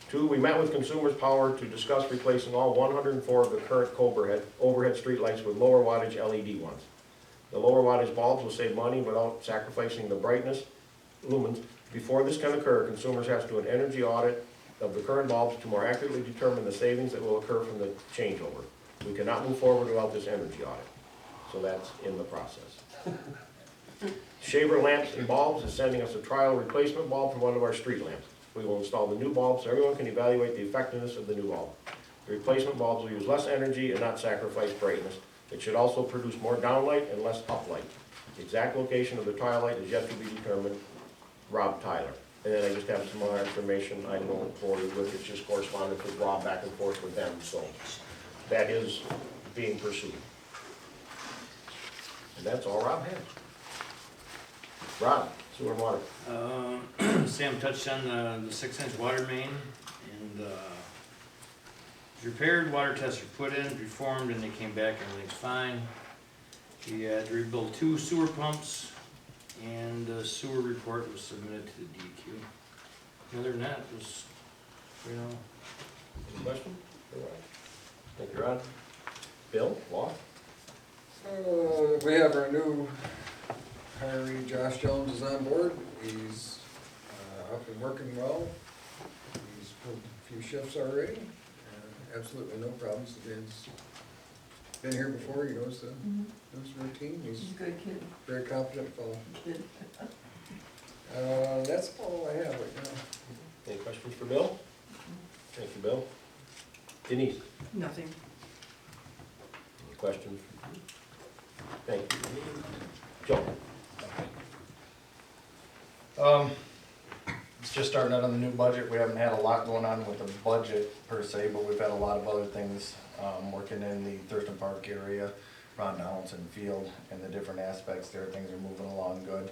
2, we met with Consumers Power to discuss replacing all 104 of the current overhead streetlights with lower wattage LED ones. The lower wattage bulbs will save money without sacrificing the brightness, lumens. Before this can occur, consumers have to do an energy audit of the current bulbs to more accurately determine the savings that will occur from the changeover. We cannot move forward without this energy audit. so that's in the process. Shaver Lamps and Bulbs is sending us a trial replacement bulb for one of our street lamps. We will install the new bulb so everyone can evaluate the effectiveness of the new bulb. The replacement bulbs will use less energy and not sacrifice brightness. It should also produce more downlight and less uplight. The exact location of the trial light is yet to be determined. Rob Tyler. And then I just have some more information I won't bore you with. It's just correspondence with Rob back and forth with them, so that is being pursued. And that's all Rob has. Rob, sewer and water. Sam touched on the 6-inch water main, and it's repaired, water tests are put in, performed, and they came back, everything's fine. We had to rebuild 2 sewer pumps, and the sewer report was submitted to the DEQ. Other than that, it was, Any questions? Thank you, Rod. Bill, Law? We have our new hiree, Josh Jones, is on board. He's up and working well. He's pulled a few shifts already. Absolutely no problems. He's been here before, he knows the routine. He's a good kid. Very competent fellow. Good. That's all I have right now. Any questions for Bill? Thank you, Bill. Denise? Nothing. Any questions? Thank you. Joe? It's just starting out on the new budget. We haven't had a lot going on with the budget per se, but we've had a lot of other things, working in the Thurston Park area, around Donaldson Field, and the different aspects there. Things are moving along good.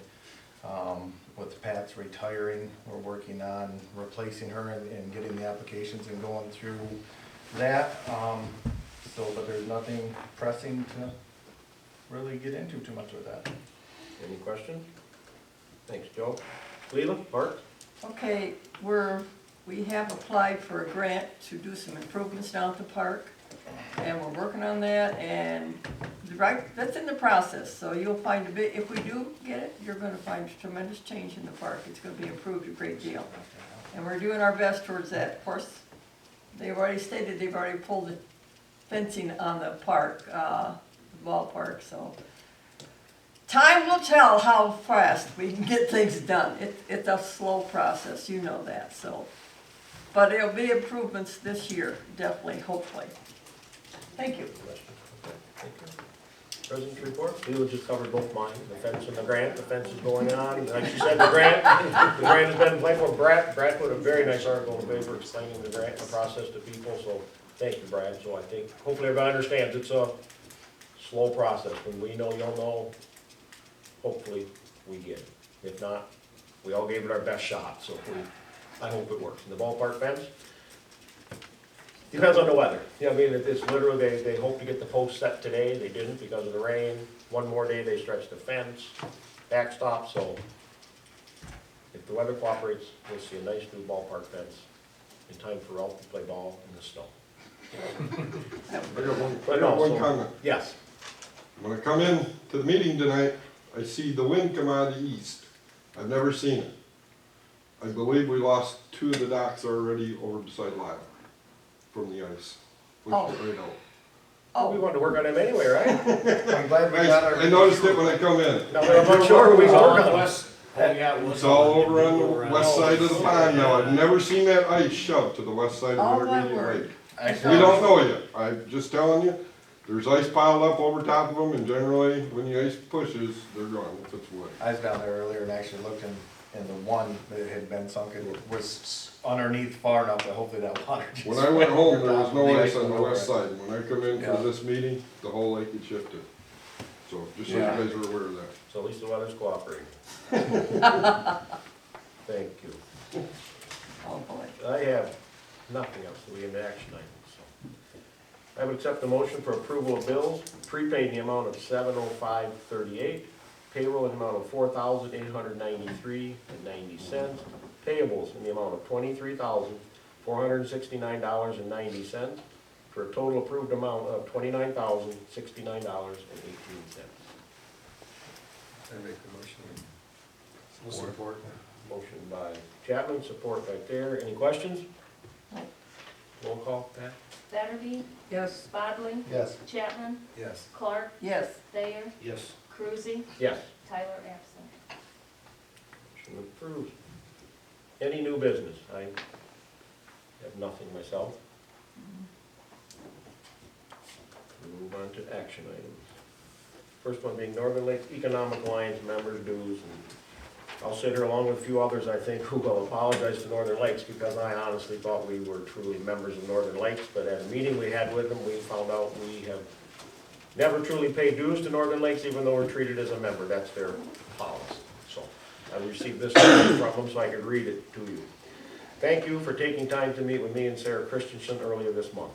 With Pat's retiring, we're working on replacing her and getting the applications and going through that. But there's nothing pressing to really get into too much with that. Any questions? Thanks, Joe. Leland, Bart? Okay, we have applied for a grant to do some improvements down at the park, and we're working on that, and that's in the process, so you'll find if we do get it, you're gonna find tremendous change in the park. It's gonna be improved a great deal. And we're doing our best towards that. Of course, they've already stated they've already pulled the fencing on the park, the ballpark, so. Time will tell how fast we can get things done. It's a slow process, you know that, so. But there'll be improvements this year, definitely, hopefully. Thank you. Thank you. President's report, Leland just covered both mine, the fence and the grant. The fence is going on, like she said, the grant has been applied for. Brad put a very nice article in the paper explaining the grant and the process to people, so thank you, Brad. So I think, hopefully everybody understands, it's a slow process. When we know, you'll know, hopefully we get it. If not, we all gave it our best shot, so I hope it works. And the ballpark fence, depends on the weather. You know, I mean, it's literally, they hope to get the post set today, they didn't because of the rain. One more day, they stretched the fence, backstop, so if the weather cooperates, we'll see a nice new ballpark fence in time for Ralph to play ball in the snow. I got one comment. Yes. When I come in to the meeting tonight, I see the wind come out of the east. I've never seen it. I believe we lost 2 of the docks already over beside Lyle from the ice. Which Oh. right out. Oh, we wanted to work on them anyway, right? I'm glad we got our. I noticed it when I come in. Now, I'm not sure we can work on them. It's all over on the west side of the pond now. I've never seen that ice shoved to the west side Oh, of my Intermediate word. Lake. Actually, We don't know yet. I'm just telling you, there's ice piled up over top of them, and generally, when the ice pushes, they're gone if it's wood. I was down there earlier and actually looked in the one that had been sunken, was underneath far enough that hopefully that water just. When I went home, there was no The ice on the over west it. side. When I come in Yeah. for this meeting, the whole lake had shifted. So, just so you Yeah. guys are aware of that. So at least the weather's cooperating. Thank you. Oh, boy. I have nothing else, so we have action items. So I would accept the motion for approval of bills, prepaid in the amount of $705.38, payroll in the amount of $4,893.90, payables in the amount of $23,469.90, for a total approved amount of $29,069.18. I make the motion. support. Motion by Chapman, support by Thayer. Any questions? Roll call, Pat? Batterby, Yes. Bodley, Yes. Chapman, Yes. Clark, Yes. Thayer, Yes. Cruising, Yes. Tyler absent. Motion approved. Any new business? I have nothing myself. We'll move on to action items. First one being Northern Lakes Economic Alliance members' dues. And I'll sit here along with a few others, I think, who will apologize to Northern Lakes because I honestly thought we were truly members of Northern Lakes, but at a meeting we had with them, we found out we have never truly paid dues to Northern Lakes, even though we're treated as a member. That's their policy. So I received this from them so I could read it to you. Thank you for taking time to meet with me and Sarah Christensen earlier this month.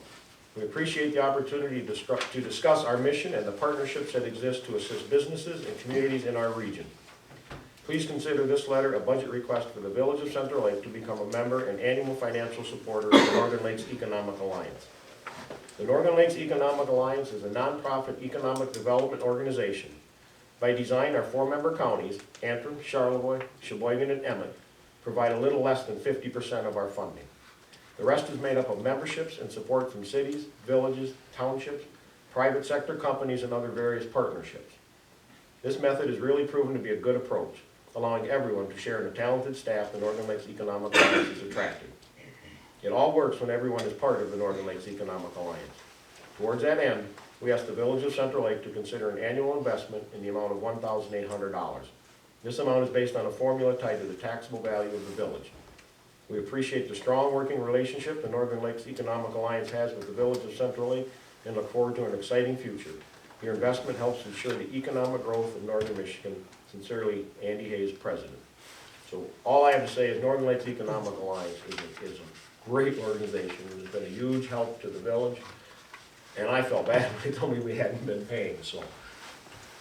We appreciate the opportunity to discuss our mission and the partnerships that exist to assist businesses and communities in our region. Please consider this letter a budget request for the Village of Central Lake to become a member and annual financial supporter of the Northern Lakes Economic Alliance. The Northern Lakes Economic Alliance is a nonprofit economic development organization. By design, our 4-member counties, Antrim, Charlevoix, Sheboygan, and Emmett, provide a little less than 50% of our funding. The rest is made up of memberships and support from cities, villages, townships, private sector companies, and other various partnerships. This method has really proven to be a good approach, allowing everyone to share in the talented staff the Northern Lakes Economic Alliance has attracted. It all works when everyone is part of the Northern Lakes Economic Alliance. Towards that end, we ask the Village of Central Lake to consider an annual investment in the amount of $1,800. This amount is based on a formula tied to the taxable value of the village. We appreciate the strong working relationship the Northern Lakes Economic Alliance has with the Village of Central Lake and look forward to an exciting future. Your investment helps ensure the economic growth of Northern Michigan. Sincerely, Andy Hayes, President. So all I have to say is Northern Lakes Economic Alliance is a great organization. It has been a huge help to the village. And I felt bad when they told me we hadn't been paying, so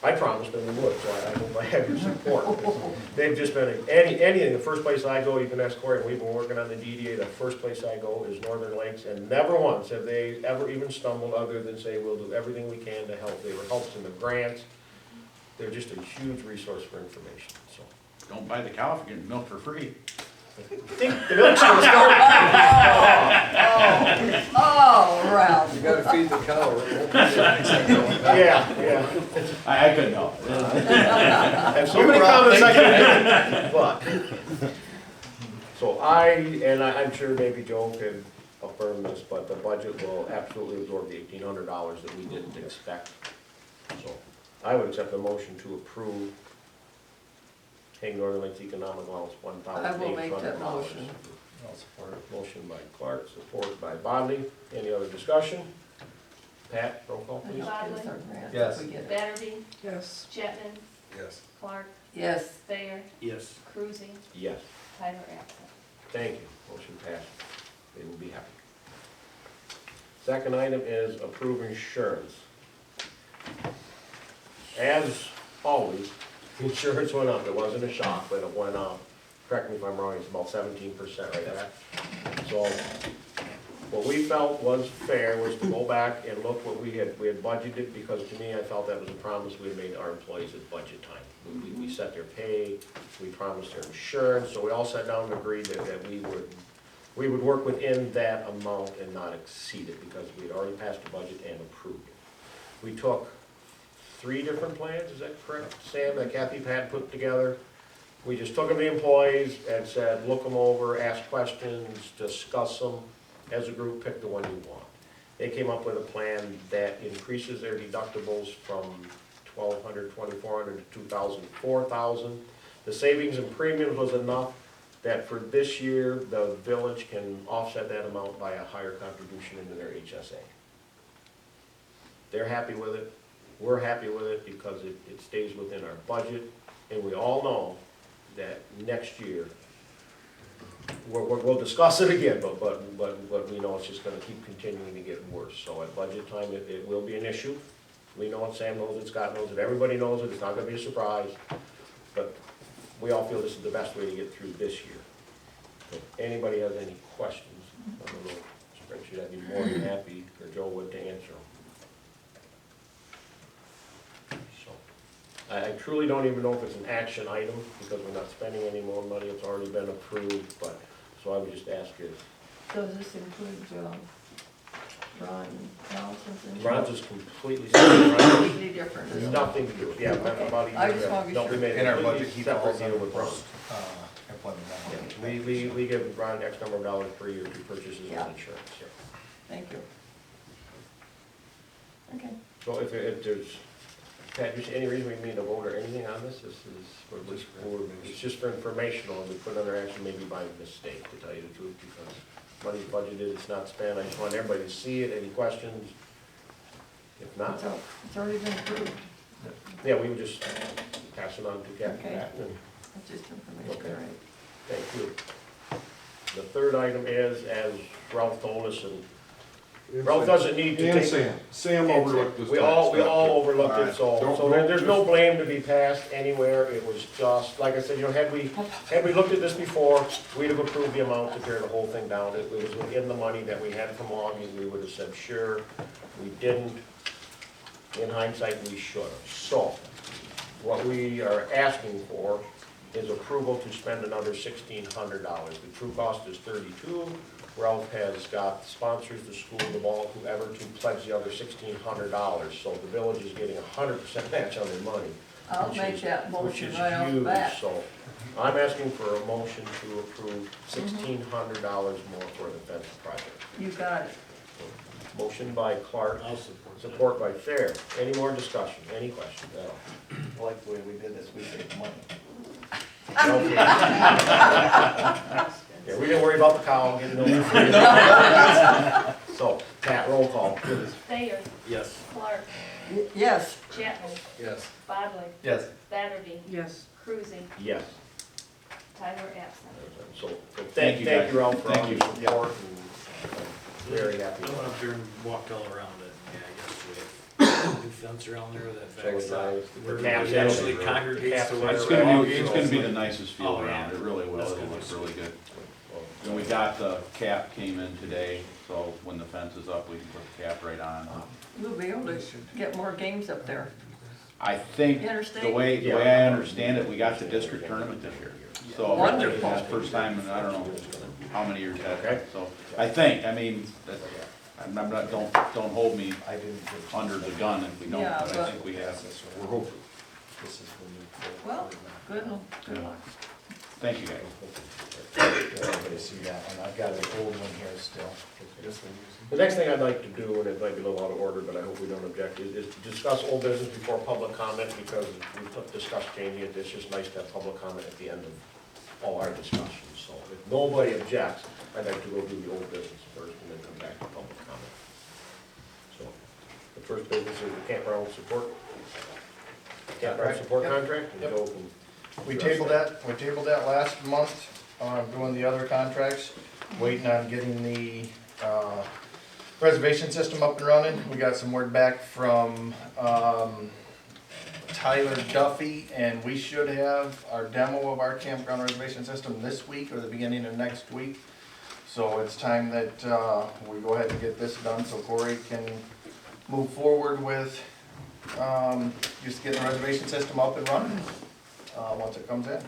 I promised them we would, so I hope I have your support. They've just been, anything, the first place I go, you can ask Corey, and we've been working on the DDA, the first place I go is Northern Lakes, and never once have they ever even stumbled other than say, we'll do everything we can to help. They were helps in the grants. They're just a huge resource for information, so. Don't buy the cow if you're getting milk for free. I think the milk's gonna start. Oh, Ralph. You gotta feed the cow. Yeah. I couldn't help it. And so many comments I could but. So I'm sure maybe Joe could affirm this, but the budget will absolutely absorb the $1,800 that we didn't expect. So I would accept a motion to approve paying Northern Lakes Economic Alliance $1,800. I will make that motion. I'll support it. Motion by Clark, support by Bodley. Any other discussion? Pat, roll call please. Bodley. Yes. Batterby, Yes. Chapman, Yes. Clark, Yes. Thayer, Yes. Cruising, Yes. Tyler absent. Thank you. Motion passed. They will be happy. Second item is approve insurance. As always, the insurance went up. It wasn't a shock, but it went up. Correct me if I'm wrong, it's about 17%, right, Pat? So what we felt was fair was to go back and look what we had budgeted, because to me, I felt that was a promise we had made to our employees at budget time. We set their pay, we promised their insurance, so we all sat down and agreed that we would work within that amount and not exceed it, because we had already passed the budget and approved it. We took 3 different plans, is that correct, Sam, that Kathy Pat put together? We just took them to the employees and said, look them over, ask questions, discuss them. As a group, pick the one you want. They came up with a plan that increases their deductibles from $1,200, $2,400 to $2,000, $4,000. The savings in premiums was enough that for this year, the village can offset that amount by a higher contribution into their HSA. They're happy with it. We're happy with it because it stays within our budget. And we all know that next year, we'll discuss it again, but we know it's just gonna keep continuing to get worse. So at budget time, it will be an issue. We know it, Sam knows it, Scott knows it, everybody knows it, it's not gonna be a surprise. But we all feel this is the best way to get through this year. If anybody has any questions, I don't know, spreadsheet, I'd be more than happy, or Joe would, to answer them. I truly don't even know if it's an action item, because we're not spending any more money, it's already been approved, but, so I would just ask you. Does this include Ron Johnson's in. Ron's is completely separate. Ron's Completely different, has isn't it? nothing to do with, yeah, about a year. I just wanna be No, we sure. made In our a budget, completely he separate falls deal under with Ron. post, employment benefits. We give Ron X number of dollars per year to purchase his Yeah. own insurance, yeah. Thank you. Okay. So if there's, Pat, just any reason we need to vote or anything on this, it's just for informational, and we put under action maybe by mistake, to tell you the truth, because money's budgeted, it's not spent, I just want everybody to see it, any questions? If not, It's already been approved. yeah, we would just pass it on to Captain Okay. Patton, and That's just information, Okay. right? thank you. The third item is, as Ralph told us, and Ralph doesn't need to And take. Sam overlooked this. We all overlooked it, Alright. Don't- so there's no blame to be passed anywhere, it was just, like I said, you know, had we looked at this before, we'd have approved the amount to tear the whole thing down, it was within the money that we had from Augie, we would have said, sure, we didn't. In hindsight, we should have. So, what we are asking for is approval to spend another $1,600. The true cost is $32. Ralph has got sponsors, the school, the ball, whoever, to pledge the other $1,600. So the village is getting 100% match on their money. I'll which make is- that which motion is right off the huge. bat. So, I'm asking for a motion to approve $1,600 more for the fence project. You got it. Motion by Clark, I'll support that. support by Fair. Any more discussion, any questions at all? I like the way we did this, we saved money. Yeah, we didn't worry about the cow getting over. So, Pat, roll call, please. Thayer, Yes. Clark, Yes. Chapman, Yes. Bodley, Yes. Batterby, Yes. Cruising, Yes. Tyler absent. So, Thank you, thank guys. you, Ralph, for all Thank your you. support, and I'm very happy. I went up there and walked all around it, yeah, I guess we have new fence around there that So backs it's up. nice. Where The caps everybody actually in it. congregates The to caps watch. in It's it. gonna be the nicest feel Oh, around, yeah. it really will, That's it'll gonna look be really good. And we got the cap came in today, so when the fence is up, we can put the cap right on. We'll be able to get more games up there. I think, Interstate? the way I understand it, we got the district tournament this year. So, Wonderful. that's the first time in, I don't know, how many years that, Okay. so, I think, I mean, I'm not, don't hold me I didn't get. under the gun if we don't, Yeah, but I but- think we have. We're hoping. This is when you. Well, good luck. Thank you, guys. Everybody see that one, I've got an old one here still. The next thing I'd like to do, and it might be a little out of order, but I hope we don't object, is to discuss old business before public comment, because we've discussed changing it, it's just nice to have public comment at the end of all our discussions. So if nobody objects, I'd like to go do the old business first and then come back to public comment. So, the first business is the campground support. Campground support Yep. contract, and Yep. Joe can. We tabled that last month, doing the other contracts, waiting on getting the, reservation system up and running. We got some word back from, Tyler Duffy, and we should have our demo of our campground reservation system this week or the beginning of next week. So it's time that, we go ahead and get this done so Corey can move forward with, just getting the reservation system up and running, once it comes in.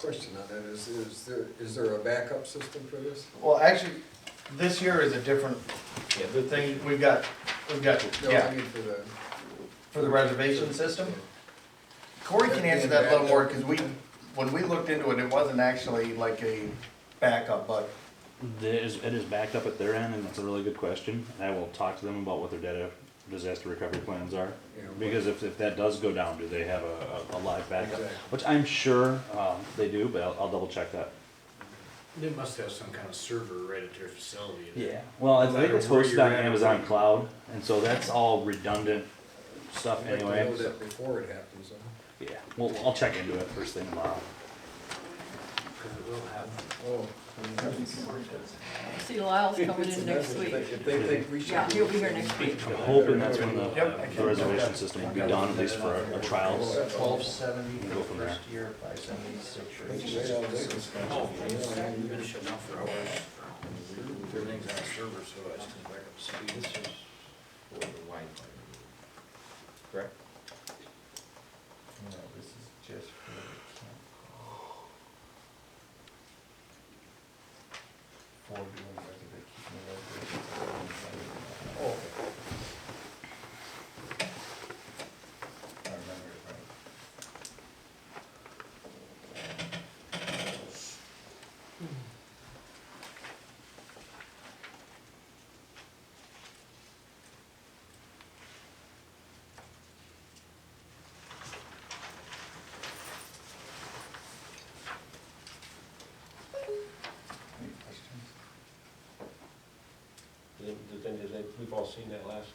Question on that, is there a backup system for this? Well, actually, this year is a different, yeah, the thing, we've got, No, yeah, I mean for the reservation system. Corey can answer that a little more, because when we looked into it, it wasn't actually like a backup, but It is backed up at their end, and that's a really good question. I will talk to them about what their disaster recovery plans are. Yeah, what- Because if that does go down, do they have a live backup? Exactly. Which I'm sure they do, but I'll double check that. They must have some kind of server right at their facility. Well, I No think matter it's where hosted you're on at. Amazon Cloud, and so that's all redundant stuff I'd like to anyway. know so- that before it happens, huh? Yeah, well, I'll check into it first thing tomorrow. Because it will have. Oh. See Lyle's coming in next week. If they think we should. Yeah, he'll be here next week. I'm hoping that's when the Yep. reservation system will be done, at least for our trials. 1270 Go from there. first year, 576 for That's each. right out of Vegas. Oh, you've been shut down for hours. Everything's on a server, so I just come back up to speed. This is for the Wi-Fi. Correct? No, this is just for the camp. For doing reservation, keeping the reservations. seen that last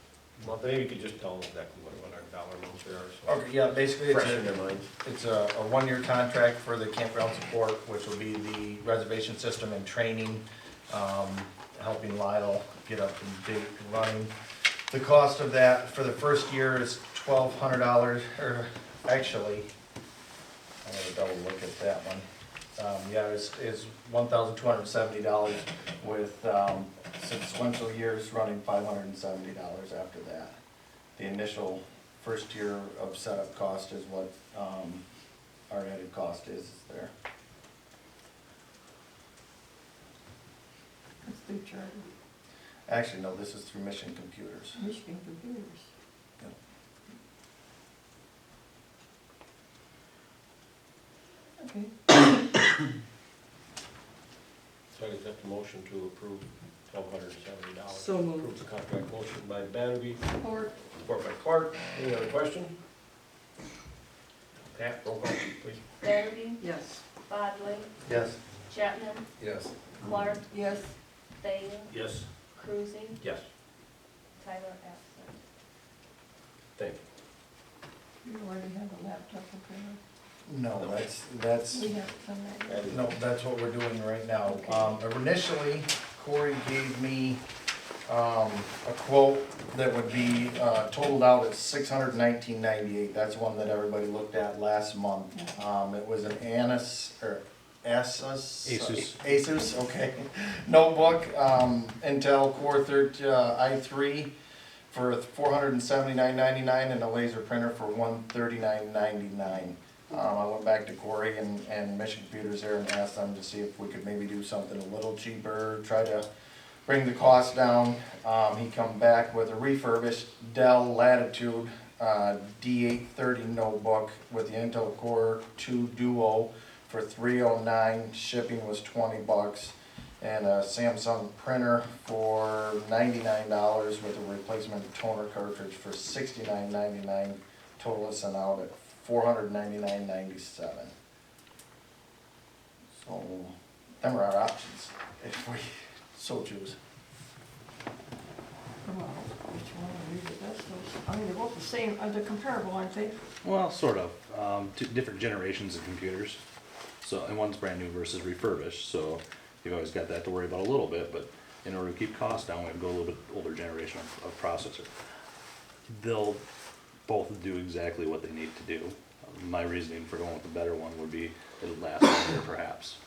month. Maybe you could just tell them exactly what our dollar amounts are, so. Okay, yeah, basically Fresh in their minds. it's a one-year contract for the campground support, which will be the reservation system and training, helping Lyle get up and date and running. The cost of that for the first year is $1,200, or actually, I'm gonna double look at that one. Yeah, is $1,270 with, sequential years running $570 after that. The initial first year of setup cost is what, our added cost is there. That's through Charter, Actually, no, this is through Mission Computers. Michigan Computers. Yep. Okay, So I accept the motion to approve $1,270. So moved. Approve the contract. Motion by Banby, support, support by Clark. Any other question? Pat, roll call, please. Batterby, Yes. Bodley, Yes. Chapman, Yes. Clark, yes, Thayer, Yes. Cruising, Yes. Tyler absent. Thank you. you already have a laptop, okay? No, that's, We have some that. no, that's what we're doing right now. Initially, Corey gave me, a quote that would be, totaled out at $619.98. That's one that everybody looked at last month. It was an Asus, okay, notebook, Intel Core i3 for $479.99 and a laser printer for $139.99. I went back to Corey and Mission Computers there and asked them to see if we could maybe do something a little cheaper, try to bring the cost down. He come back with a refurbished Dell Latitude D830 notebook with the Intel Core 2 Duo for $309. Shipping was $20, and a Samsung printer for $99 with a replacement toner cartridge for $69.99. Total us out at $499.97. So, them are our options if we so choose. Well, which one are we the best of? I mean, they're both the same, they're comparable, aren't they? Well, sort of. Two different generations of computers. So, and one's brand new versus refurbished, so you've always got that to worry about a little bit, but in order to keep costs down, we have to go a little bit older generation of processor. They'll both do exactly what they need to do. My reasoning for going with the better one would be it'll last longer perhaps.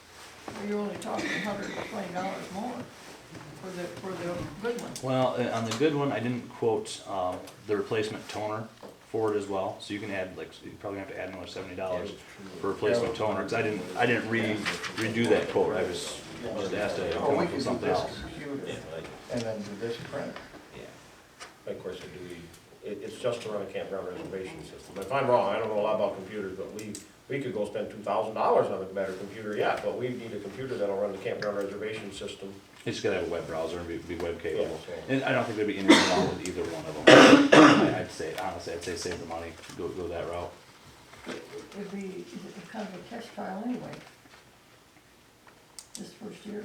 Well, you're only talking $120 more for the good one. Well, on the good one, I didn't quote the replacement toner for it as well, so you can add, like, you probably have to add another $70 for replacement toner, because I didn't redo that quote, I was just asked to come up with something else. And then do this printer. Yeah. Of course, it's just to run a campground reservation system. If I'm wrong, I don't know a lot about computers, but we could go spend $2,000 on a better computer yet, but we need a computer that'll run the campground reservation system. You just gotta have a web browser and be web capable. Yeah, so- And I don't think there'd be anything wrong with either one of them. I'd say, honestly, save the money, go that route. It'd be kind of a test trial anyway. This first year.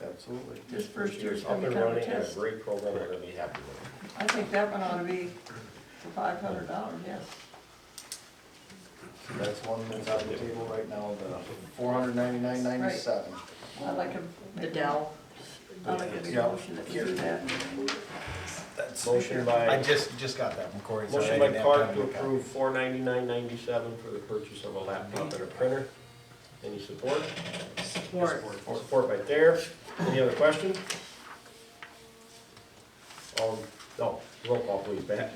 Absolutely. This first year's Up gonna be and kind of a running, and a test. great program, we're gonna be happy with it. I think that one ought to be for $500, yes. That's one that's on the table right now, the $499.97. I'd like The Dell. I'd like a Yeah. motion that we do that. That's Motion by- I just got that from Corey. so I Motion by didn't have Clark time to look at it. approve $499.97 for the purchase of a laptop and a printer. Any support? Support. Support by Thayer. Any other questions? No, roll call please, Pat.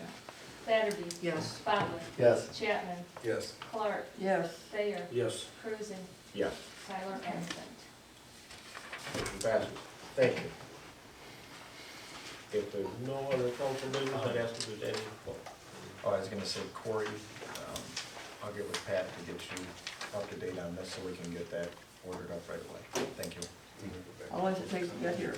Batterby, Yes. Bodley, Yes. Chapman, Yes. Clark, Yes, Thayer, Yes. Cruising, Yes. Tyler absent. Motion passes. Thank you. If there's no other council business, I'd ask if there's any. Oh, I was gonna say Corey, I'll get with Pat to get you up to date on this so we can get that ordered up right away. Thank you. how long does it take to get here?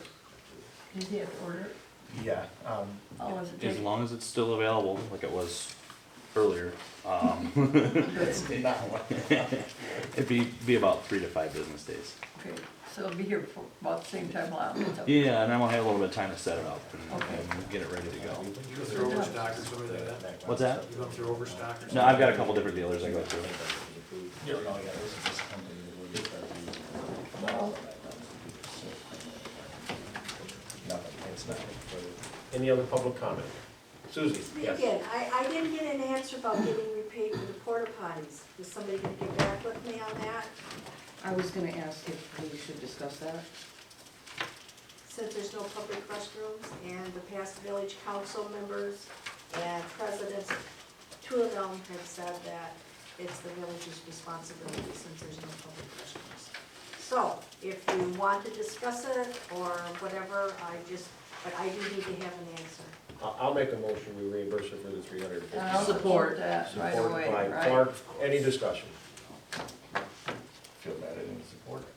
Did he have to order it? Yeah, How long does it As take? long as it's still available, like it was earlier. That's not what. It'd be about 3 to 5 business days. Okay, so it'll be here for about the same time last month. Yeah, and I'm gonna have a little bit of time to set it up and, Okay. and get it ready to go. You go through Overstock or something like that? What's that? You go through Overstock or something? No, I've got a couple different dealers I go to. Nothing, it's not. Any other public comment? Susie? Yes. Again, I didn't get an answer about getting repaid for the porta potties. Is somebody gonna get back with me on that? I was gonna ask if we should discuss that. Since there's no public restrooms and the past village council members and presidents, 2 of them have said that it's the village's responsibility since there's no public restrooms. So, if you want to discuss it or whatever, but I do need to have an answer. I'll make a motion, we reimburse her for the $350. And I'll support that right Supported away, by right? Clark. Any discussion? Feel bad I didn't support it.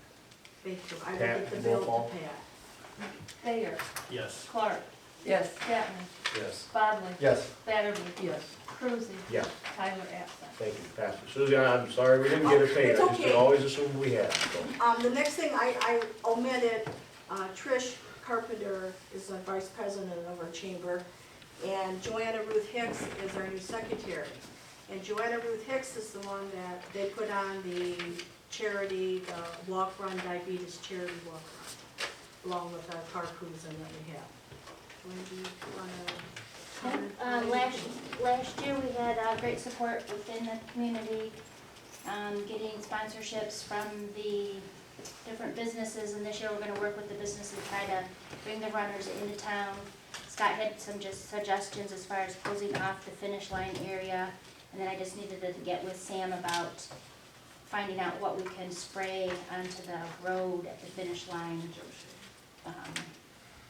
Thank you. I will Pat, get the roll bill call. to Pat. Thayer, Yes. Clark, Yes. Chapman, Yes. Bodley. Yes. Batterby. Yes. Cruising. Yes. Tyler absent. Thank you, Pastor. Susie, I'm sorry we didn't get it paid. It's I just okay. always assumed we had. So. The next thing I omitted, Trish Carpenter is the vice president of our chamber, and Joanna Ruth Hicks is our new secretary. And Joanna Ruth Hicks is the one that they put on the charity, the Walk Run Diabetes Charity Walk Run, along with our car cruising that we have. Wendy, you wanna? Last year, we had great support within the community, getting sponsorships from the different businesses, and this year we're gonna work with the businesses to try to bring the runners into town. Scott had some just suggestions as far as closing off the finish line area, and then I just needed to get with Sam about finding out what we can spray onto the road at the finish line,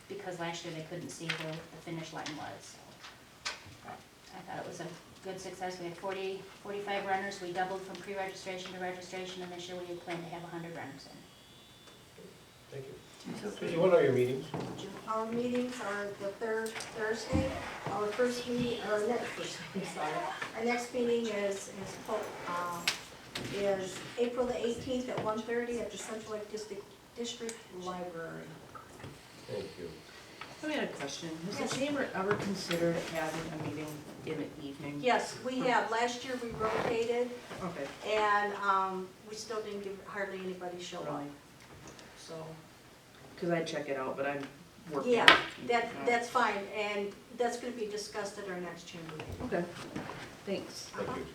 because last year they couldn't see where the finish line was, so. I thought it was a good success. We had 45 runners. We doubled from pre-registration to registration, and this year we plan to have 100 runners in. Thank you. Susie, what are your meetings? Our meetings are the third Thursday. Our first meeting, or next first meeting, sorry. Our next meeting is April the 18th at 1:30 at the Central Lake District Library. Thank you. I had a question. Has the chamber ever considered having a meeting in the evening? Yes, we have. Last year we rotated, Okay, and we still didn't give hardly anybody show up. really, So, because I'd check it out, but I'm working. yeah, that's fine, and that's going to be discussed at our next chamber meeting. Okay, thanks. Thank you.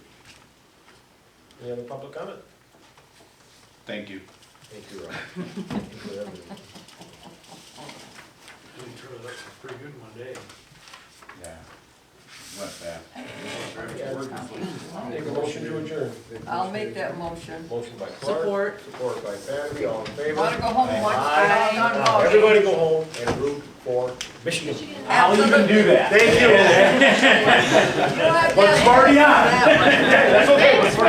Any other public comment? Thank you. Thank you, Rob. Thank you for everything. We turned it up pretty good in one day. Yeah. Went fast. Take a motion to adjourn. I'll make that motion. Motion by Clark. Support. Support by Battery, all in favor? Wanna go home and watch Aye. the Don Now, Ball? everybody go home and root for Michigan. I'll even do that. Thank you. You don't have to But have it's already on. that one. That's okay.